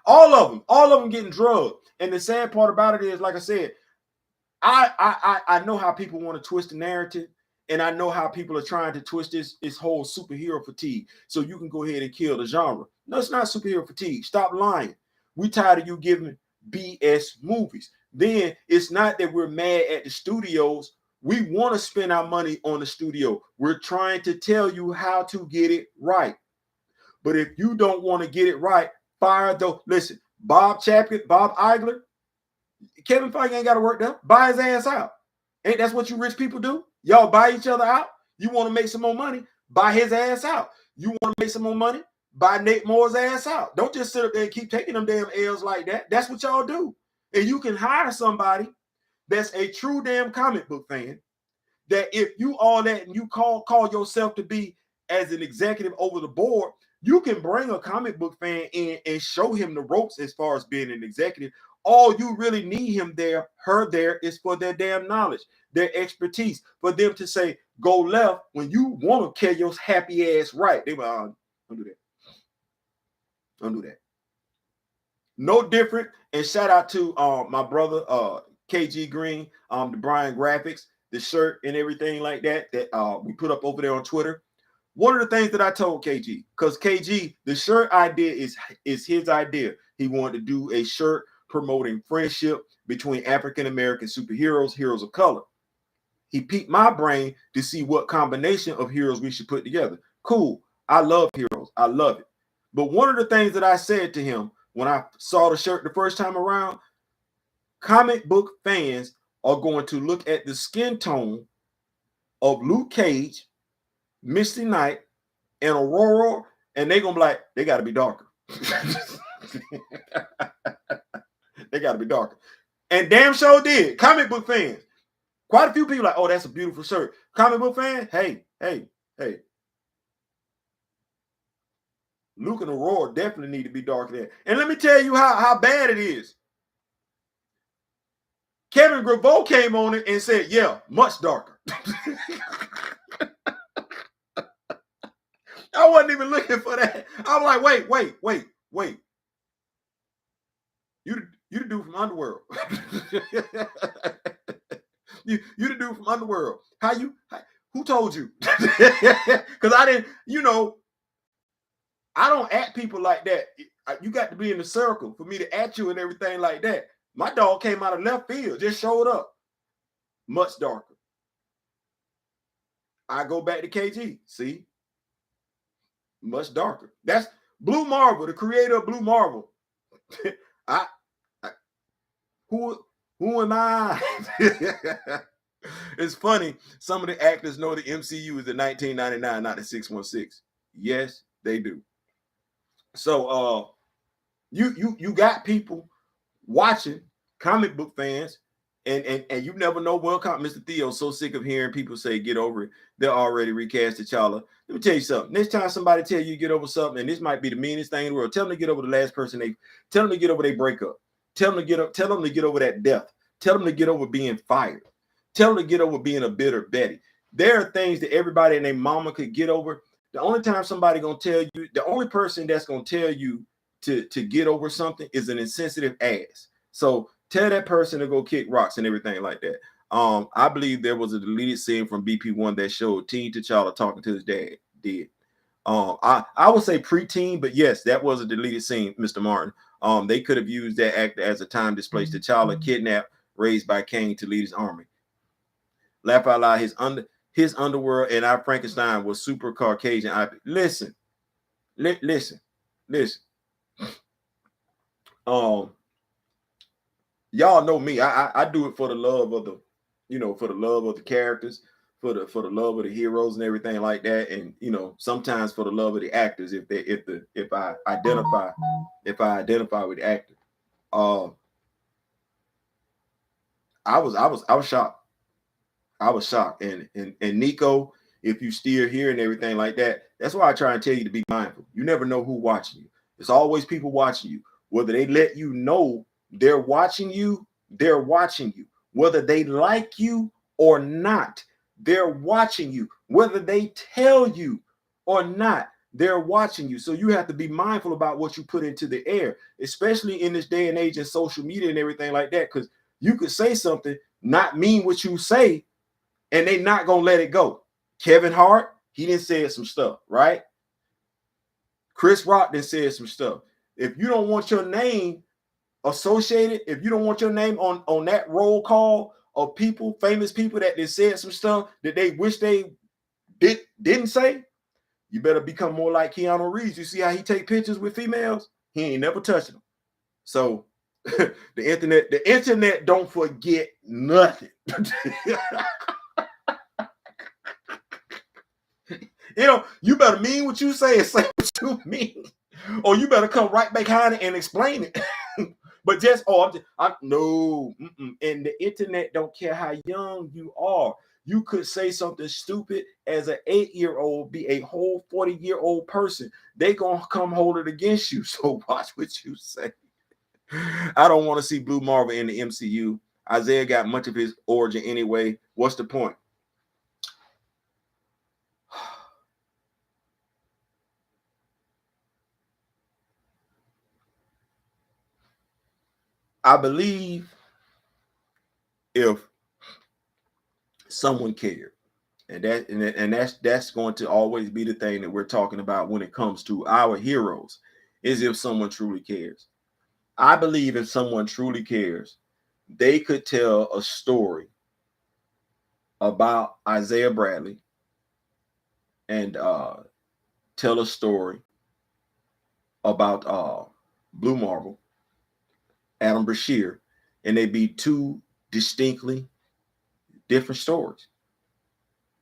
All of them getting drugged. And the sad part about it is, like I said, I know how people want to twist the narrative. And I know how people are trying to twist this whole superhero fatigue so you can go ahead and kill the genre. No, it's not superhero fatigue. Stop lying. We tired of you giving BS movies. Then it's not that we're mad at the studios. We want to spend our money on the studio. We're trying to tell you how to get it right. But if you don't want to get it right, fire though. Listen, Bob Chapek, Bob Iger, Kevin Feige ain't got to work there. Buy his ass out. Ain't that's what you rich people do? Y'all buy each other out. You want to make some more money? Buy his ass out. You want to make some more money? Buy Nate Moore's ass out. Don't just sit up there and keep taking them damn L's like that. That's what y'all do. And you can hire somebody that's a true damn comic book fan, that if you all that and you call yourself to be as an executive over the board, you can bring a comic book fan in and show him the ropes as far as being an executive. All you really need her there is for their damn knowledge, their expertise, for them to say, go left when you want to carry your happy ass right. They will, don't do that. Don't do that. No different. And shout out to my brother, KG Green, the Brian Graphics, the shirt and everything like that we put up over there on Twitter. One of the things that I told KG, because KG, the shirt idea is his idea. He wanted to do a shirt promoting friendship between African-American superheroes, heroes of color. He piqued my brain to see what combination of heroes we should put together. Cool. I love heroes. I love it. But one of the things that I said to him when I saw the shirt the first time around, comic book fans are going to look at the skin tone of Luke Cage, Misty Night, and Aurora, and they gonna be like, they gotta be darker. They gotta be darker. And damn sure did. Comic book fans. Quite a few people like, oh, that's a beautiful shirt. Comic book fan, hey. Luke and Aurora definitely need to be darker than. And let me tell you how bad it is. Kevin Graveau came on it and said, yeah, much darker. I wasn't even looking for that. I was like, wait. You the dude from Underworld. you the dude from Underworld. Who told you? Because I didn't, I don't act people like that. You got to be in the circle for me to at you and everything like that. My dog came out of left field, just showed up. Much darker. I go back to KG. See? Much darker. That's Blue Marvel, the creator of Blue Marvel. Who am I? It's funny. Some of the actors know the MCU is the 1999, not the 616. Yes, they do. So you got people watching, comic book fans, and you never know. Welcome, Mr. Theo's so sick of hearing people say get over it. They're already recast T'Challa. Let me tell you something. Next time somebody tell you get over something, and this might be the meanest thing in the world, tell them to get over the last person tell them to get over their breakup. Tell them to get over that death. Tell them to get over being fired. Tell them to get over being a bitter Betty. There are things that everybody and their mama could get over. The only time somebody gonna tell you, the only person that's gonna tell you to get over something is an insensitive ass. So tell that person to go kick rocks and everything like that. I believe there was a deleted scene from BP1 that showed Teen T'Challa talking to his dad. Did. I would say preteen, but yes, that was a deleted scene, Mr. Martin. They could have used that actor as a time displaced T'Challa, kidnapped, raised by Kane to lead his army. Laugh out loud, his underworld and our Frankenstein was super Caucasian. Listen. Y'all know me. I do it for the love of for the love of the characters, for the love of the heroes and everything like that, and sometimes for the love of the actors if I identify with the actor. I was shocked. I was shocked. And Nico, if you still here and everything like that, that's why I try and tell you to be mindful. You never know who's watching you. There's always people watching you. Whether they let you know they're watching you, they're watching you. Whether they like you or not, they're watching you. Whether they tell you or not, they're watching you. So you have to be mindful about what you put into the air, especially in this day and age of social media and everything like that, because you could say something, not mean what you say, and they not gonna let it go. Kevin Hart, he didn't say some stuff, right? Chris Rock didn't say some stuff. If you don't want your name associated, if you don't want your name on that roll call of people, famous people that they said some stuff that they wish they didn't say, you better become more like Keanu Reeves. You see how he take pictures with females? He ain't never touching them. So the internet don't forget nothing. You better mean what you say and say what you mean, or you better come right behind it and explain it. But no. And the internet don't care how young you are. You could say something stupid as an 8-year-old, be a whole 40-year-old person. They gonna come hold it against you. So watch what you say. I don't want to see Blue Marvel in the MCU. Isaiah got much of his origin anyway. What's the point? I believe if someone cared, and that's going to always be the thing that we're talking about when it comes to our heroes, is if someone truly cares. I believe if someone truly cares, they could tell a story about Isaiah Bradley and tell a story about Blue Marvel, Adam Brashear, and they'd be two distinctly different stories.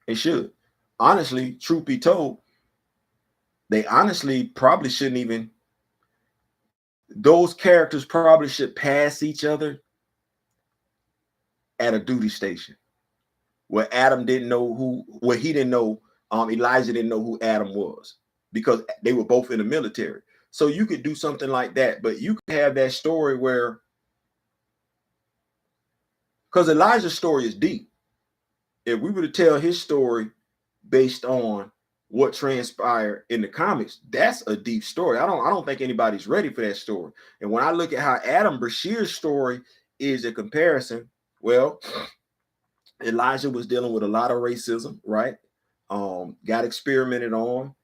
It should. honestly, truth be told, they honestly probably shouldn't even, those characters probably should pass each other at a duty station where Adam didn't know who, where he didn't know, Elijah didn't know who Adam was because they were both in the military. So you could do something like that, but you could have that story where, because Elijah's story is deep. If we were to tell his story based on what transpired in the comics, that's a deep story. I don't think anybody's ready for that story. And when I look at how Adam Bashir's story is a comparison, well, Elijah was dealing with a lot of racism, right? Got experimented on.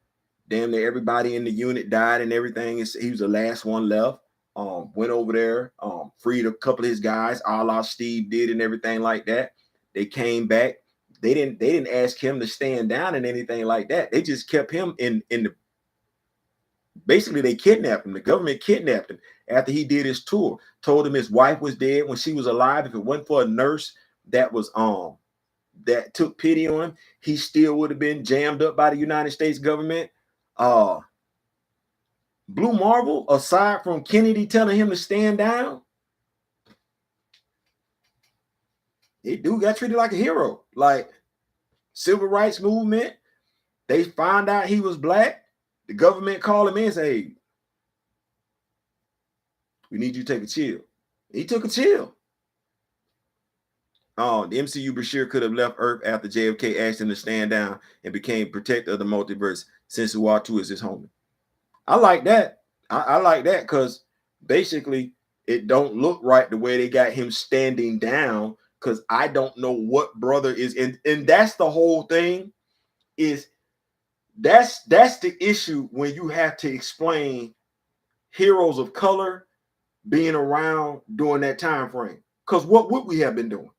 Damn near everybody in the unit died and everything. He was the last one left. Went over there, freed a couple of his guys, a la Steve did and everything like that. They came back. They didn't ask him to stand down and anything like that. They just kept him in the, basically they kidnapped him. The government kidnapped him after he did his tour. Told him his wife was dead when she was alive. If it wasn't for a nurse that was that took pity on him, he still would have been jammed up by the United States government. Blue Marvel, aside from Kennedy telling him to stand down, he dude got treated like a hero. Like civil rights movement, they found out he was black. The government called him in and said, hey, we need you to take a chill. He took a chill. The MCU Bashir could have left Earth after JFK asked him to stand down and became protector of the multiverse since Uatu is his homie. I like that. I like that because basically it don't look right the way they got him standing down, because I don't know what brother is in, and that's the whole thing. Is that's the issue when you have to explain heroes of color being around during that time frame. Because what would we have been doing?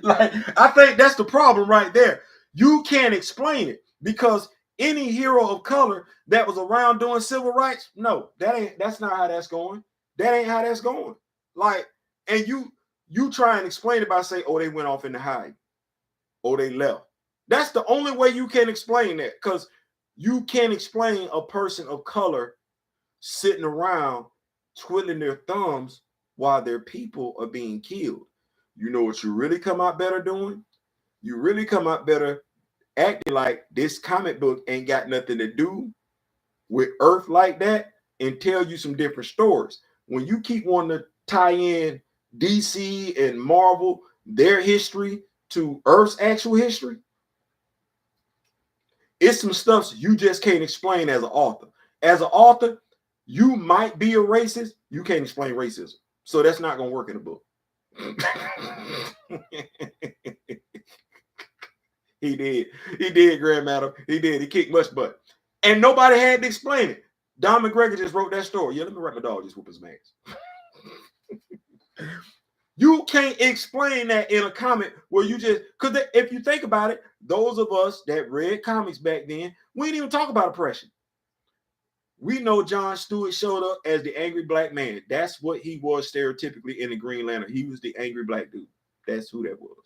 Like, I think that's the problem right there. You can't explain it because any hero of color that was around doing civil rights, no, that's not how that's going. That ain't how that's going. Like, and you try and explain it by saying, oh, they went off in the hide. Oh, they left. That's the only way you can explain that, because you can't explain a person of color sitting around twiddling their thumbs while their people are being killed. You know what you really come out better doing? You really come out better acting like this comic book ain't got nothing to do with Earth like that, and tell you some different stories. When you keep wanting to tie in DC and Marvel, their history to Earth's actual history, it's some stuff you just can't explain as an author. As an author, you might be a racist. You can't explain racism. So that's not going to work in a book. He did, Grandmadam. He did. He kicked much butt. And nobody had to explain it. Don McGregor just wrote that story. Yeah, let me write my dog just whoop his ass. You can't explain that in a comic where you just, because if you think about it, those of us that read comics back then, we didn't even talk about oppression. We know John Stewart showed up as the angry black man. That's what he was stereotypically in the Green Lantern. He was the angry black dude. That's who that was.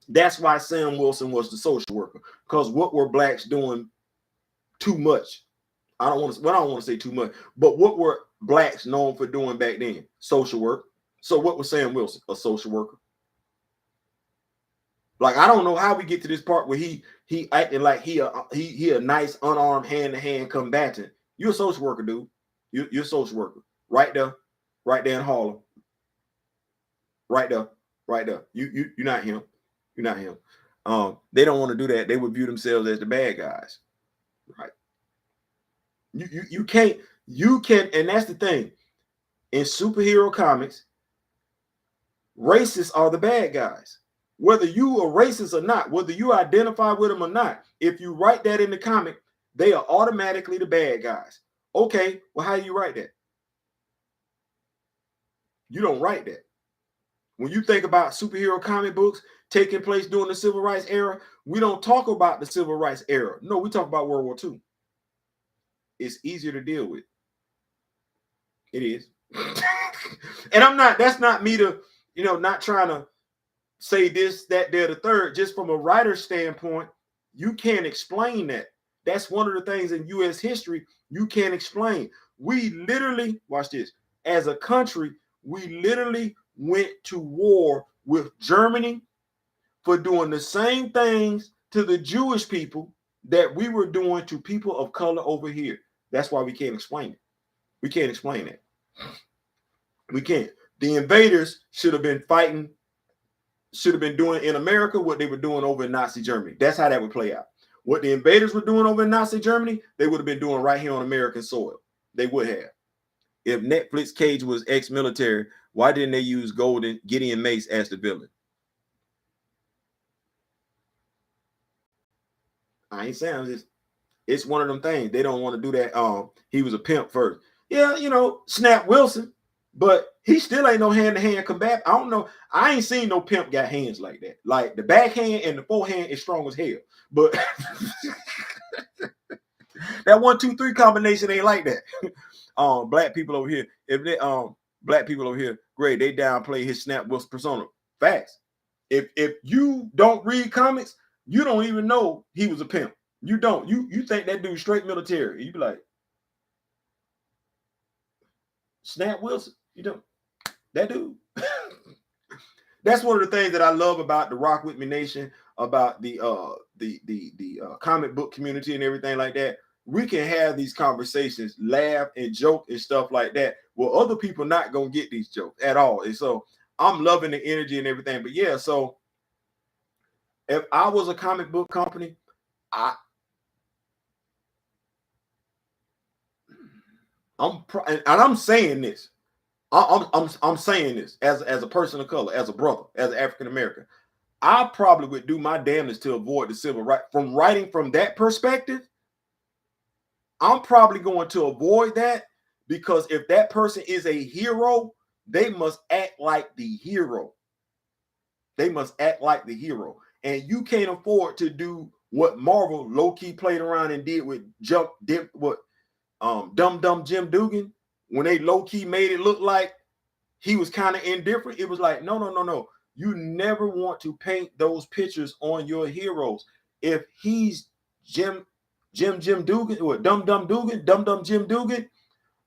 That's why Sam Wilson was the social worker, because what were blacks doing too much? I don't want to say too much, but what were blacks known for doing back then? Social work. So what was Sam Wilson? A social worker. Like, I don't know how we get to this part where he acting like he a nice unarmed hand-to-hand combatant. You're a social worker, dude. You're a social worker. Right there in Harlem. Right there. You're not him. You're not him. They don't want to do that. They would view themselves as the bad guys. Right. You can't, and that's the thing. In superhero comics, racists are the bad guys. Whether you are racist or not, whether you identify with them or not, if you write that in the comic, they are automatically the bad guys. Okay, well, how do you write that? You don't write that. When you think about superhero comic books taking place during the Civil Rights era, we don't talk about the Civil Rights era. No, we talk about World War II. It's easier to deal with. It is. And that's not me to, not trying to say this, that, there, the third. Just from a writer's standpoint, you can't explain that. That's one of the things in U.S. history you can't explain. We literally, watch this, as a country, we literally went to war with Germany for doing the same things to the Jewish people that we were doing to people of color over here. That's why we can't explain it. We can't explain it. We can't. The invaders should have been fighting, should have been doing in America what they were doing over in Nazi Germany. That's how that would play out. What the invaders were doing over in Nazi Germany, they would have been doing right here on American soil. They would have. If Netflix Cage was ex-military, why didn't they use Golden Gideon Mace as the villain? I ain't saying this. It's one of them things. They don't want to do that. He was a pimp first. Yeah, you know, Snap Wilson, but he still ain't no hand-to-hand combat. I don't know. I ain't seen no pimp got hands like that. Like the backhand and the forehand is strong as hell. But that 1-2-3 combination ain't like that. Black people over here, if they black people over here, great, they downplay his Snap Wilson persona. Facts. If you don't read comics, you don't even know he was a pimp. You don't. You think that dude straight military. You be like, Snap Wilson. You don't. That dude. That's one of the things that I love about the Rock With Me Nation, about the comic book community and everything like that. We can have these conversations, laugh and joke and stuff like that. Well, other people not gonna get these jokes at all. And so I'm loving the energy and everything. But yeah, so if I was a comic book company, I'm saying this. I'm saying this as a person of color, as a brother, as an African American. I probably would do my damnedest to avoid the civil right. From writing from that perspective, I'm probably going to avoid that, because if that person is a hero, they must act like the hero. They must act like the hero. And you can't afford to do what Marvel low-key played around and did with Dumb Dumb Jim Dugan, when they low-key made it look like he was kind of indifferent. It was like, no. You never want to paint those pictures on your heroes. If he's Jim Dugan, or Dumb Dumb Jim Dugan,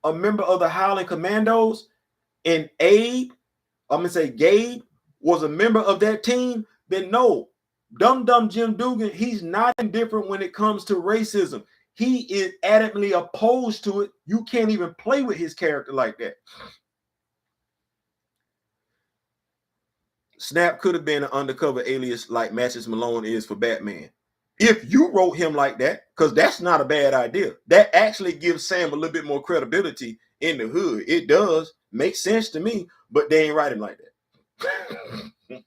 a member of the Howling Commandos, and Gabe was a member of that team, then no, Dumb Jim Dugan, he's not indifferent when it comes to racism. He is adamantly opposed to it. You can't even play with his character like that. Snap could have been an undercover alias like Matches Malone is for Batman. If you wrote him like that, because that's not a bad idea. That actually gives Sam a little bit more credibility in the hood. It does make sense to me, but they ain't write him like that.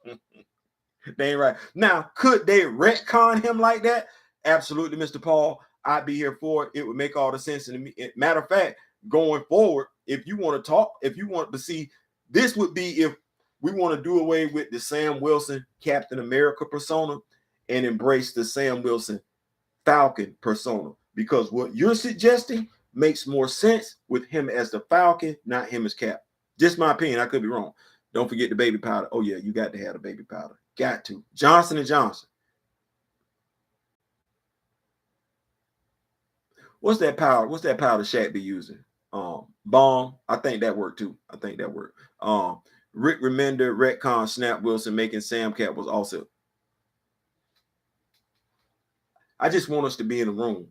They ain't right. Now, could they retcon him like that? Absolutely, Mr. Paul. I'd be here for it. It would make all the sense to me. Matter of fact, going forward, if you want to talk, if you want to see, this would be if we want to do away with the Sam Wilson Captain America persona and embrace the Sam Wilson Falcon persona, because what you're suggesting makes more sense with him as the Falcon, not him as Cap. Just my opinion. I could be wrong. Don't forget the baby powder. Oh yeah, you got to have the baby powder. Got to. Johnson & Johnson. What's that powder? What's that powder Shaq be using? Bomb. I think that worked too. I think that worked. Rick Remender, retcon Snap Wilson making Sam Cap was also. I just want us to be in the room.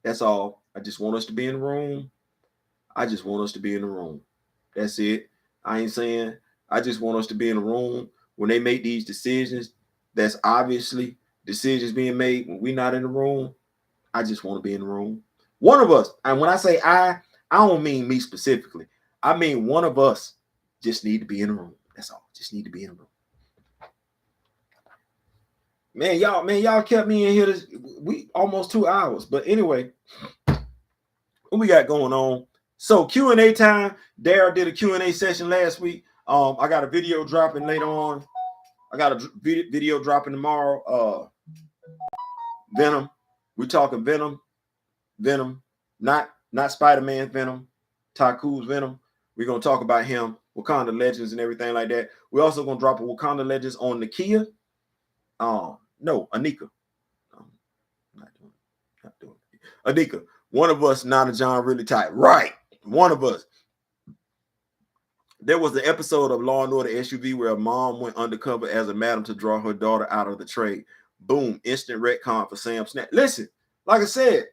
That's all. I just want us to be in the room. I just want us to be in the room. That's it. I ain't saying. I just want us to be in the room when they make these decisions. That's obviously decisions being made when we're not in the room. I just want to be in the room. One of us, and when I say I don't mean me specifically. I mean one of us just need to be in the room. That's all. Just need to be in the room. Man, y'all kept me in here we almost 2 hours. But anyway, what we got going on? So Q&A time. Dara did a Q&A session last week. I got a video dropping later on. I got a video dropping tomorrow. Venom. We're talking Venom, not Spider-Man Venom, Taku's Venom. We're gonna talk about him. Wakanda Legends and everything like that. We're also gonna drop a Wakanda Legends on Nakia. No, Anika. Not doing it. Anika. One of us, Nana John, really tight. Right. One of us. There was an episode of Law and Order SUV where a mom went undercover as a madam to draw her daughter out of the trade. Boom, instant retcon for Sam Snap. Listen, like I said,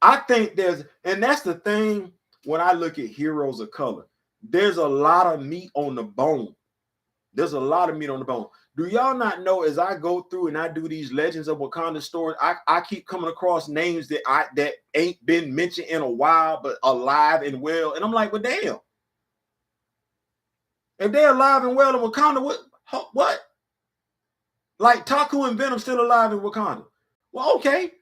I think and that's the thing when I look at heroes of color, there's a lot of meat on the bone. There's a lot of meat on the bone. Do y'all not know as I go through and I do these Legends of Wakanda stories, I keep coming across names that ain't been mentioned in a while, but alive and well. And I'm like, well, damn. If they're alive and well in Wakanda, what? Like Taku and Venom still alive in Wakanda. Well, okay.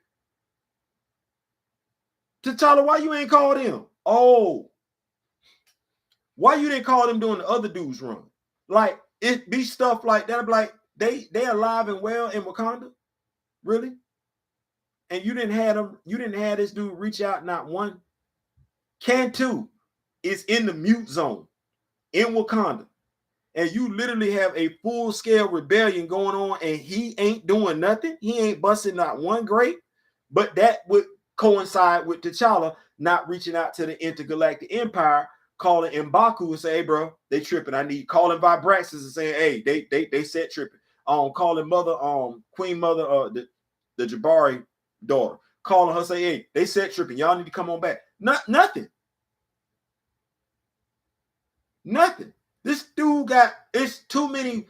T'Challa, why you ain't called him? Oh. Why you didn't call them during the other dude's run? Like, it be stuff like that. I'm like, they alive and well in Wakanda? Really? And you didn't have this dude reach out not one. Cantu is in the mute zone in Wakanda. And you literally have a full-scale rebellion going on, and he ain't doing nothing. He ain't busting not one grape. But that would coincide with T'Challa not reaching out to the intergalactic empire, calling M'Baku and say, hey, bro, they tripping. Calling Vibraxis and saying, hey, they set tripping. Calling Queen Mother, the Jabari daughter, calling her, say, hey, they set tripping. Y'all need to come on back. Nothing. This dude it's too many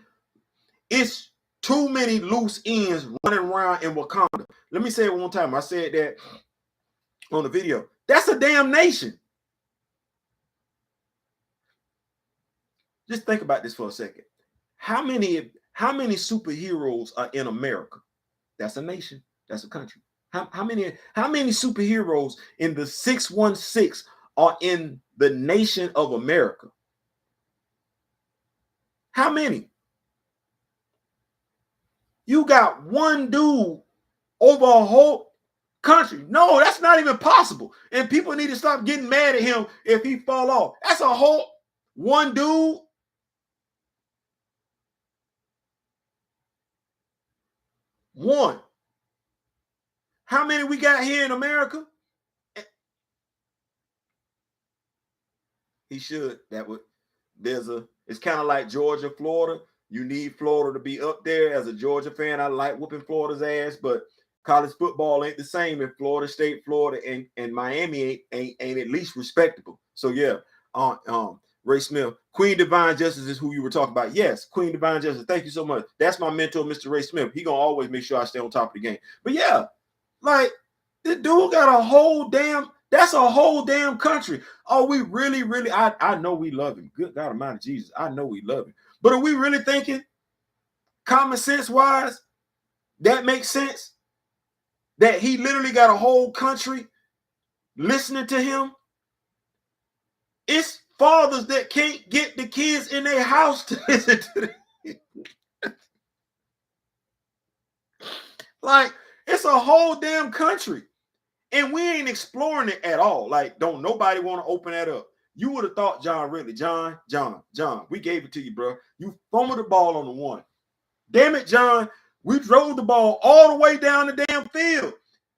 loose ends running around in Wakanda. Let me say it one time. I said that on the video. That's a damn nation. Just think about this for a second. How many superheroes are in America? That's a nation. That's a country. How many superheroes in the 616 are in the nation of America? How many? You got one dude over a whole country. No, that's not even possible. And people need to stop getting mad at him if he fall off. That's a whole one dude. One. How many we got here in America? He should. It's kind of like Georgia, Florida. You need Florida to be up there. As a Georgia fan, I like whooping Florida's ass, but college football ain't the same in Florida State, Florida, and Miami ain't at least respectable. So yeah, Ray Smith, Queen Divine Justice is who you were talking about. Yes, Queen Divine Justice. Thank you so much. That's my mentor, Mr. Ray Smith. He gonna always make sure I stay on top of the game. But yeah, like this dude got that's a whole damn country. Oh, we really, I know we love him. Good God Almighty Jesus, I know we love him. But are we really thinking common sense wise that makes sense? That he literally got a whole country listening to him? It's fathers that can't get the kids in their house to listen to them. Like, it's a whole damn country. And we ain't exploring it at all. Like, don't nobody want to open that up. You would have thought John Ridley. John, we gave it to you, bro. You fumbled the ball on the one. Damn it, John. We drove the ball all the way down the damn field.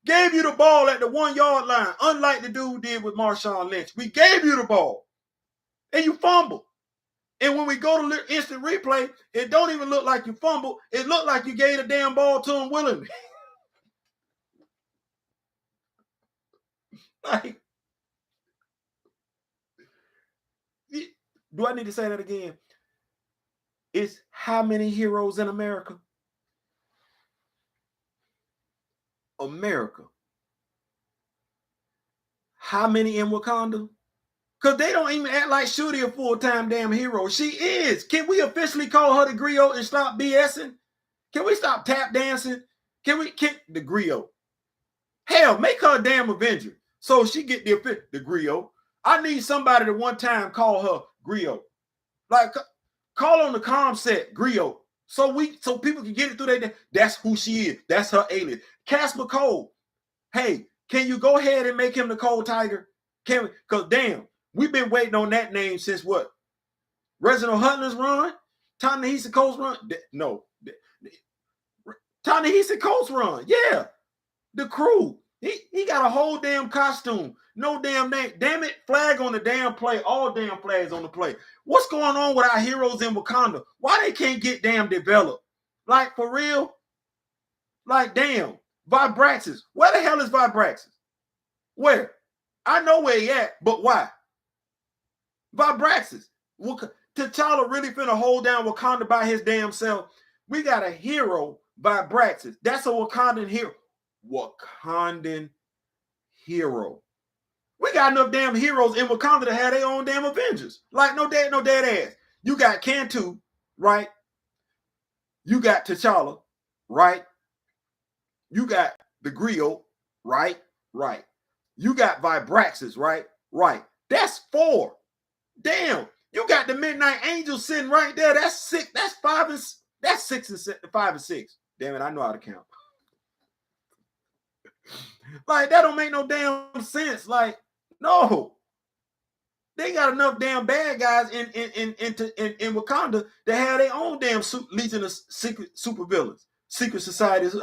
Gave you the ball at the 1 yard line, unlike the dude did with Marshawn Lynch. We gave you the ball. And you fumbled. And when we go to instant replay, it don't even look like you fumbled. It looked like you gave the damn ball to him willingly. Like, do I need to say that again? It's how many heroes in America? America. How many in Wakanda? Because they don't even act like Shuri a full-time damn hero. She is. Can we officially call her the griot and stop BSing? Can we stop tap dancing? Can the griot? Hell, make her a damn Avenger so she get the griot. I need somebody to one time call her griot. Like, call on the comm set griot. So people can get it through their day. That's who she is. That's her alien. Casper Cole. Hey, can you go ahead and make him the Cold Tiger? Can we? Because damn, we've been waiting on that name since what? Reginald Hutler's run, Ta-Nehisi Coates run. No, Ta-Nehisi Coates run. Yeah, the crew. He got a whole damn costume. No damn name. Damn it, flag on the damn play. All damn flags on the play. What's going on with our heroes in Wakanda? Why they can't get damn developed? Like, for real? Like, damn. Vibraxis. Where the hell is Vibraxis? Where? I know where he at, but why? Vibraxis. T'Challa really finna hold down Wakanda by his damn self. We got a hero, Vibraxis. That's a Wakandan hero. Wakandan hero. We got enough damn heroes in Wakanda to have their own damn Avengers. Like, no dead ass. You got Cantu, right? You got T'Challa, right? You got the Griot, right? Right. You got Vibraxis, right? Right. That's 4. Damn. You got the Midnight Angels sitting right there. That's 6. That's 5 and that's 6 and 5 and 6. Damn it, I know how to count. Like, that don't make no damn sense. Like, no. They got enough damn bad guys in Wakanda to have their own damn legion of secret supervillains, secret societies.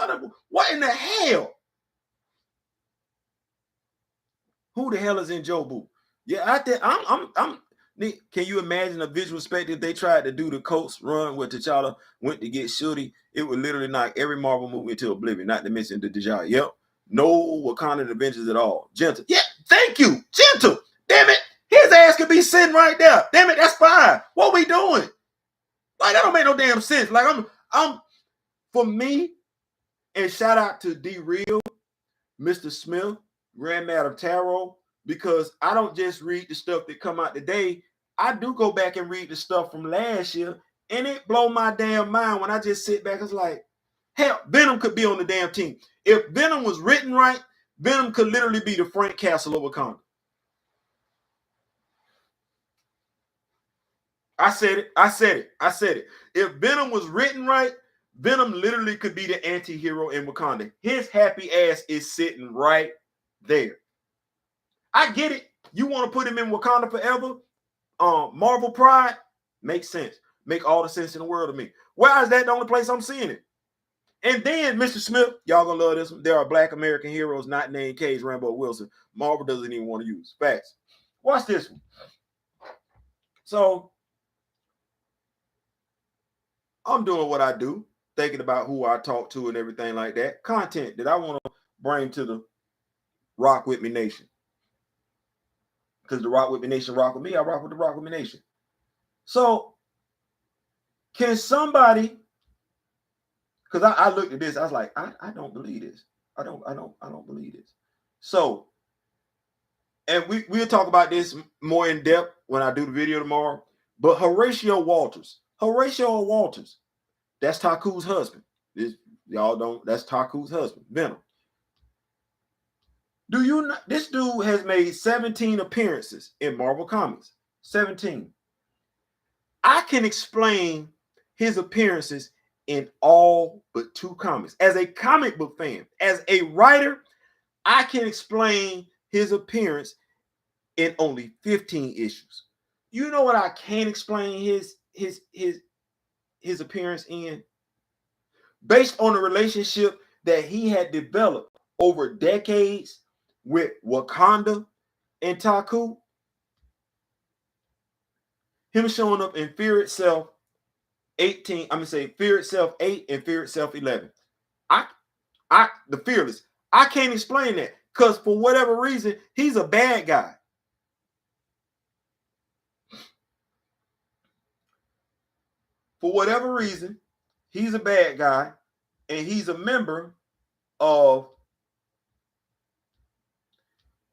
What in the hell? Who the hell is in Jobu? Yeah, I think I'm. Can you imagine a visual spectacle if they tried to do the Coates run where T'Challa went to get Shuri? It would literally knock every Marvel movie into oblivion, not to mention the T'Challa. Yep. No Wakandan Avengers at all. Gentle. Yeah, thank you. Gentle. Damn it. His ass could be sitting right there. Damn it, that's 5. What we doing? Like, that don't make no damn sense. Like, I'm for me, and shout out to D Real, Mr. Smith, Grand Madam Tarot, because I don't just read the stuff that come out today. I do go back and read the stuff from last year, and it blow my damn mind when I just sit back. It's like, hell, Venom could be on the damn team. If Venom was written right, Venom could literally be the Frank Castle of Wakanda. I said it. If Venom was written right, Venom literally could be the anti-hero in Wakanda. His happy ass is sitting right there. I get it. You want to put him in Wakanda forever? Marvel Pride makes sense. Make all the sense in the world to me. Why is that the only place I'm seeing it? And then, Mr. Smith, y'all gonna love this one. There are Black American heroes not named Cage Rambo Wilson. Marvel doesn't even want to use. Facts. Watch this one. So, I'm doing what I do, thinking about who I talk to and everything like that. Content that I want to bring to the Rock With Me Nation. Because the Rock With Me Nation rock with me, I rock with the Rock With Me Nation. So, can somebody, because I looked at this, I was like, I don't believe this. I don't believe this. So, and we'll talk about this more in depth when I do the video tomorrow. But Horatio Walters, that's Taku's husband. That's Taku's husband, Venom. Do you know this dude has made 17 appearances in Marvel Comics? 17. I can explain his appearances in all but 2 comics. As a comic book fan, as a writer, I can explain his appearance in only 15 issues. You know what I can't explain his appearance in? Based on the relationship that he had developed over decades with Wakanda and Taku, him showing up in Fear Itself 18, I'm gonna say Fear Itself 8 and Fear Itself 11. The Fearless. I can't explain that because for whatever reason, he's a bad guy. For whatever reason, he's a bad guy, and he's a member of,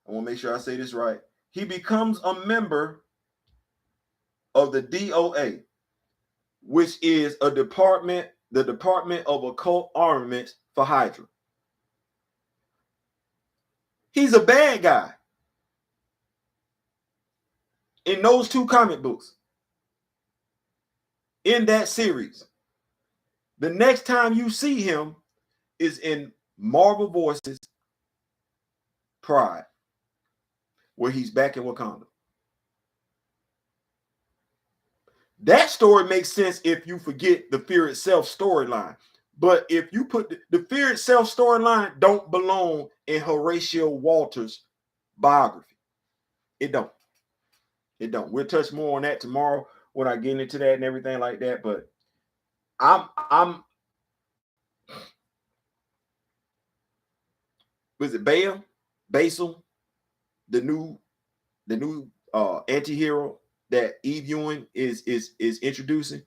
I want to make sure I say this right. He becomes a member of the DOA, which is the Department of Occult Armaments for Hydra. He's a bad guy in those 2 comic books, in that series. The next time you see him is in Marvel Voices Pride, where he's back in Wakanda. That story makes sense if you forget the Fear Itself storyline. But if you put the Fear Itself storyline don't belong in Horatio Walters' biography. It don't. It don't. We'll touch more on that tomorrow when I get into that and everything like that. But I'm was it Basil, the new anti-hero that Eve Ewing is introducing.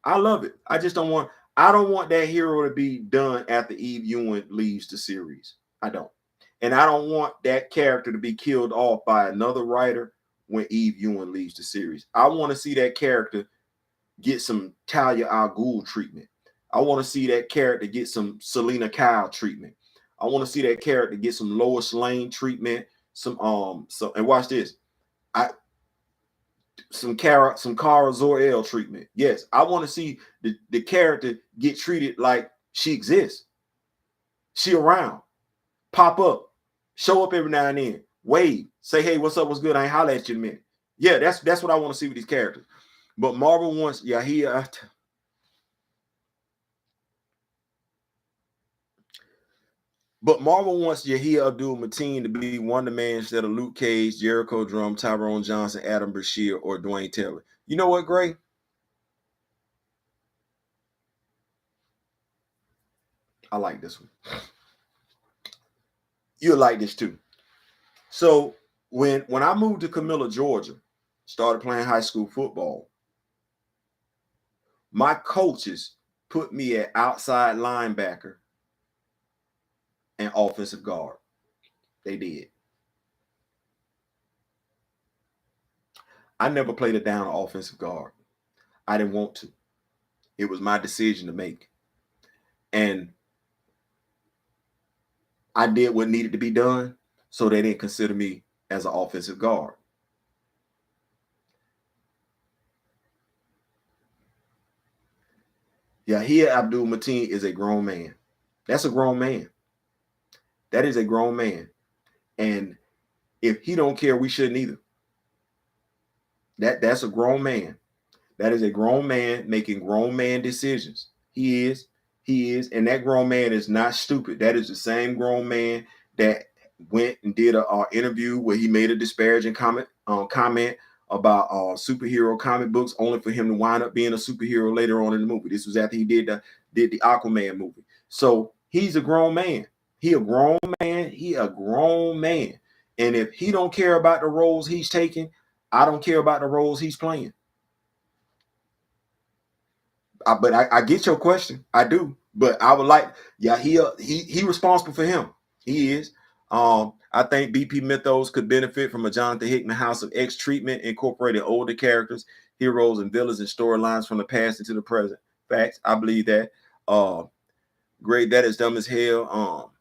I love it. I don't want that hero to be done after Eve Ewing leaves the series. I don't. And I don't want that character to be killed off by another writer when Eve Ewing leaves the series. I want to see that character get some Talia al Ghul treatment. I want to see that character get some Selena Kyle treatment. I want to see that character get some Lois Lane treatment. And watch this. Some Kara Zor-El treatment. Yes, I want to see the character get treated like she exists. She around, pop up, show up every now and then, wave, say, hey, what's up, what's good? I ain't holler at you in a minute. Yeah, that's what I want to see with these characters. But Marvel wants Yahia. But Marvel wants Yahia Abdul-Mateen to be Wonder Man instead of Luke Cage, Jericho Drum, Tyrone Johnson, Adam Bashir, or Dwayne Taylor. You know what, Gray? I like this one. You'll like this too. So when I moved to Camilla, Georgia, started playing high school football, my coaches put me at outside linebacker and offensive guard. They did. I never played it down offensive guard. I didn't want to. It was my decision to make. And I did what needed to be done, so they didn't consider me as an offensive guard. Yahia Abdul-Mateen is a grown man. That's a grown man. That is a grown man. And if he don't care, we shouldn't either. That's a grown man. That is a grown man making grown man decisions. He is. And that grown man is not stupid. That is the same grown man that went and did an interview where he made a disparaging comment about superhero comic books, only for him to wind up being a superhero later on in the movie. This was after he did the Aquaman movie. So he's a grown man. He a grown man. And if he don't care about the roles he's taking, I don't care about the roles he's playing. But I get your question. I do. But I would like, he responsible for him. He is. I think BP Mythos could benefit from a Jonathan Hickman House of X treatment, incorporating older characters, heroes, and villains and storylines from the past into the present. Facts. I believe that. Great. That is dumb as hell.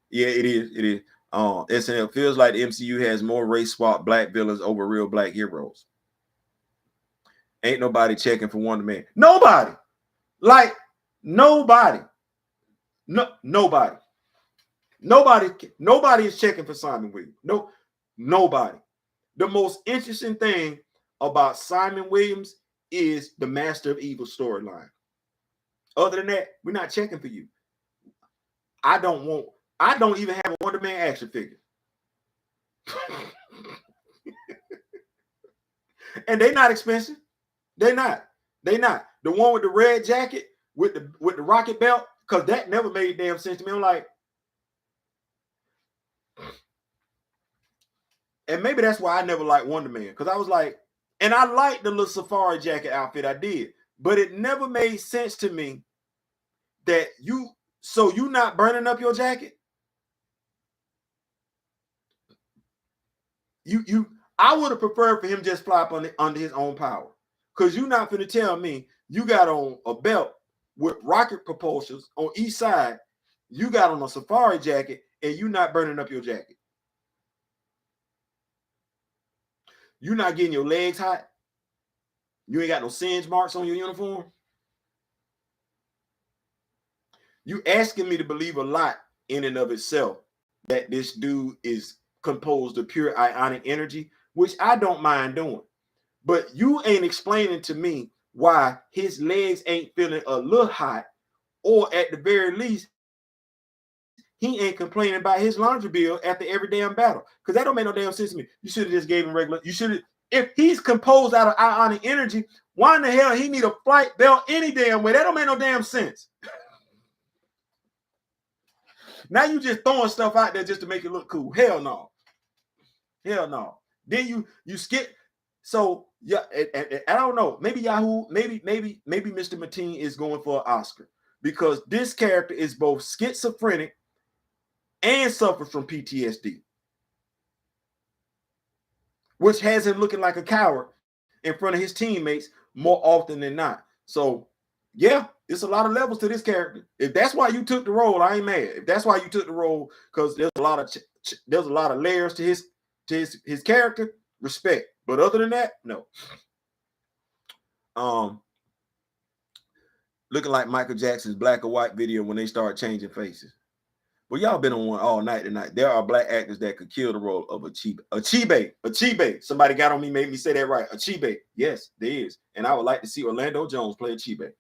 Yeah, it is. It is. SNL feels like the MCU has more race swap black villains over real black heroes. Ain't nobody checking for Wonder Man. Nobody. Like nobody. No, nobody. Nobody is checking for Simon Williams. No, nobody. The most interesting thing about Simon Williams is the Master of Evil storyline. Other than that, we're not checking for you. I don't even have a Wonder Man action figure. And they're not expensive. They're not. The one with the red jacket with the rocket belt, because that never made damn sense to me. I'm like, and maybe that's why I never liked Wonder Man, because I was like, and I liked the little safari jacket outfit, I did, but it never made sense to me that you not burning up your jacket. I would have preferred for him just fly up under his own power, because you're not going to tell me you got on a belt with rocket propulsions on each side, you got on a safari jacket, and you not burning up your jacket. You're not getting your legs hot. You ain't got no singe marks on your uniform. You asking me to believe a lot in and of itself that this dude is composed of pure ionic energy, which I don't mind doing. But you ain't explaining to me why his legs ain't feeling a little hot, or at the very least, he ain't complaining about his laundry bill after every damn battle. Because that don't make no damn sense to me. You should have just gave him regular. You should have, if he's composed out of ionic energy, why in the hell he need a flight belt any damn way? That don't make no damn sense. Now you just throwing stuff out there just to make it look cool. Hell no. Hell no. Then you skip. So yeah, I don't know. Maybe Yahoo, maybe Mr. Mateen is going for an Oscar, because this character is both schizophrenic and suffers from PTSD, which has him looking like a coward in front of his teammates more often than not. So yeah, it's a lot of levels to this character. If that's why you took the role, I ain't mad. If that's why you took the role, because there's a lot of layers to his character, respect. But other than that, no. Looking like Michael Jackson's black or white video when they start changing faces. Well, y'all been on one all night tonight. There are black actors that could kill the role of Achebe. Somebody got on me, made me say that right. Achebe. Yes, there is. And I would like to see Orlando Jones play Achebe.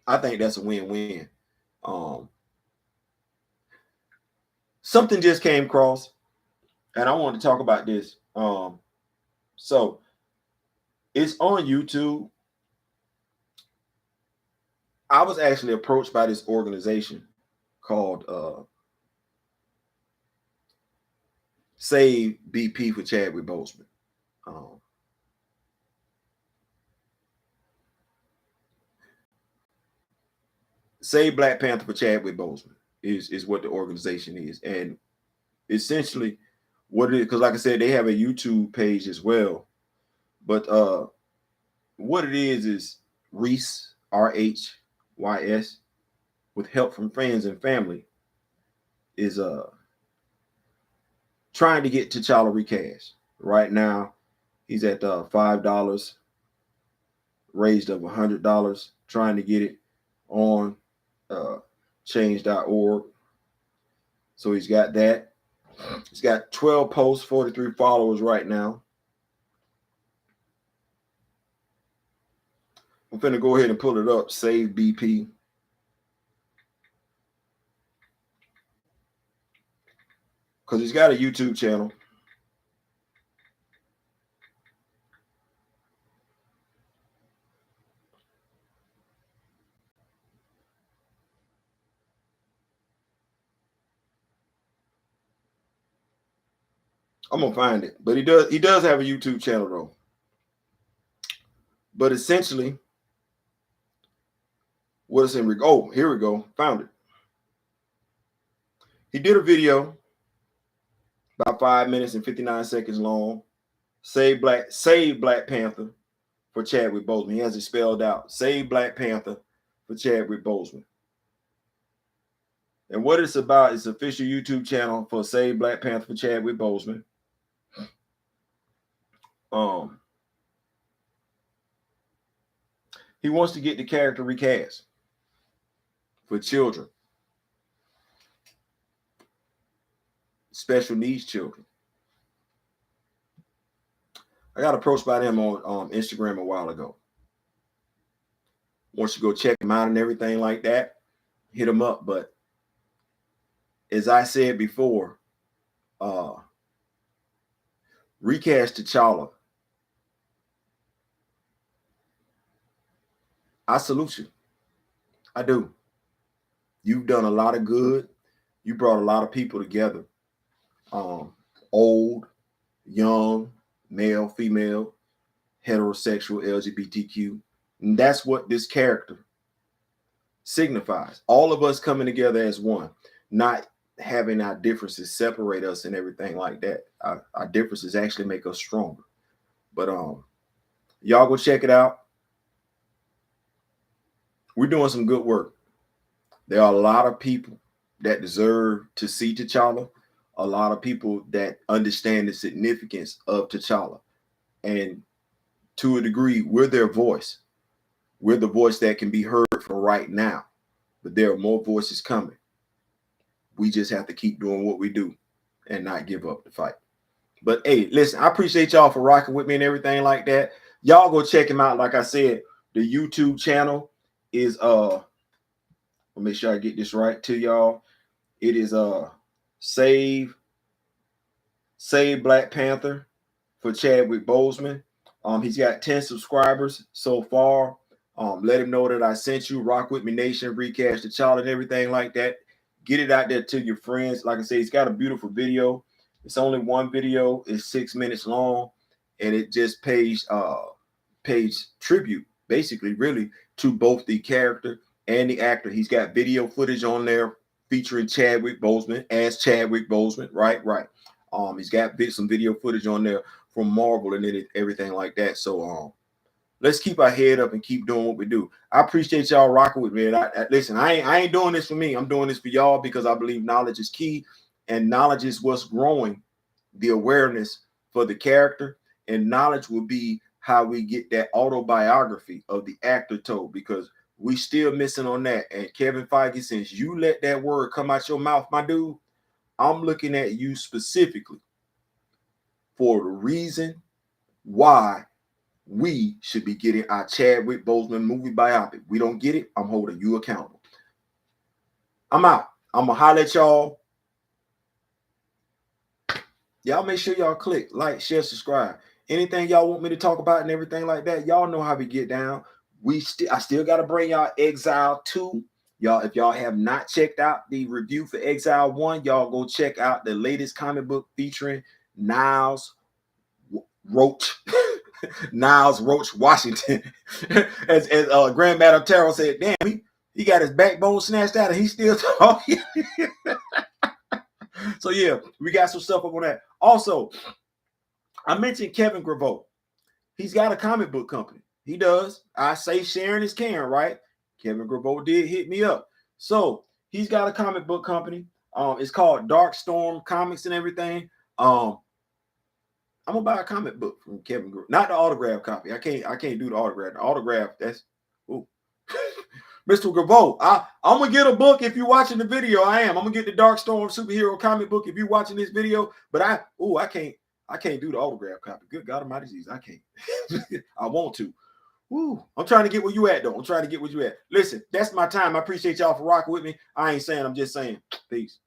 I think that's a win-win. Something just came across, and I wanted to talk about this. So it's on YouTube. I was actually approached by this organization called Save BP for Chadwick Boseman. Save Black Panther for Chadwick Boseman is what the organization is. And essentially what it is, because like I said, they have a YouTube page as well. But what it is Reese, RHYS, with help from friends and family, is trying to get T'Challa recast. Right now, he's at $5, raised up $100, trying to get it on change.org. So he's got that. He's got 12 posts, 43 followers right now. I'm finna go ahead and pull it up. Save BP. Because he's got a YouTube channel. I'm gonna find it. But he does have a YouTube channel though. But essentially, what is in? Oh, here we go. Found it. He did a video about 5 minutes and 59 seconds long. Save Black Panther for Chadwick Boseman. He has it spelled out. Save Black Panther for Chadwick Boseman. And what it's about is official YouTube channel for Save Black Panther for Chadwick Boseman. He wants to get the character recast for children, special needs children. I got approached by them on Instagram a while ago. Once you go check them out and everything like that, hit them up. But as I said before, recast T'Challa. I salute you. I do. You've done a lot of good. You brought a lot of people together. Old, young, male, female, heterosexual, LGBTQ. And that's what this character signifies. All of us coming together as one, not having our differences separate us and everything like that. Our differences actually make us stronger. But y'all go check it out. We're doing some good work. There are a lot of people that deserve to see T'Challa, a lot of people that understand the significance of T'Challa. And to a degree, we're their voice. We're the voice that can be heard for right now. But there are more voices coming. We just have to keep doing what we do and not give up the fight. But hey, listen, I appreciate y'all for rocking with me and everything like that. Y'all go check him out. Like I said, the YouTube channel is I'll make sure I get this right to y'all. It is Save Black Panther for Chadwick Boseman. He's got 10 subscribers so far. Let him know that I sent you. Rock with me, Nation, Recash the Child, and everything like that. Get it out there to your friends. Like I say, he's got a beautiful video. It's only one video. It's 6 minutes long, and it just pays tribute, basically, really, to both the character and the actor. He's got video footage on there featuring Chadwick Boseman as Chadwick Boseman. Right. He's got some video footage on there from Marvel and everything like that. So let's keep our head up and keep doing what we do. I appreciate y'all rocking with me. Listen, I ain't doing this for me. I'm doing this for y'all because I believe knowledge is key, and knowledge is what's growing the awareness for the character, and knowledge will be how we get that autobiography of the actor told, because we still missing on that. And Kevin Feige, since you let that word come out your mouth, my dude, I'm looking at you specifically for the reason why we should be getting our Chadwick Boseman movie biopic. We don't get it, I'm holding you accountable. I'm out. I'm gonna holler at y'all. Y'all make sure y'all click like, share, subscribe. Anything y'all want me to talk about and everything like that, y'all know how we get down. I still got to bring y'all Exile 2. Y'all, if y'all have not checked out the review for Exile 1, y'all go check out the latest comic book featuring Niles Roach. Niles Roach Washington. as Grand Madam Tarot said, damn, he got his backbone snatched out and he's still talking. So yeah, we got some stuff up on that. Also, I mentioned Kevin Graveau. He's got a comic book company. He does. I say sharing is caring, right? Kevin Graveau did hit me up. So he's got a comic book company. It's called Dark Storm Comics and everything. I'm gonna buy a comic book from Kevin Graveau. Not the autograph copy. I can't do the autograph. The autograph, that's Mr. Graveau, I'm gonna get a book if you're watching the video. I'm gonna get the Dark Storm superhero comic book if you're watching this video. But I can't do the autograph copy. Good God Almighty, Jesus, I can't. I want to. Woo. I'm trying to get where you at, though. I'm trying to get where you at. Listen, that's my time. I appreciate y'all for rocking with me. I ain't saying, I'm just saying. Peace.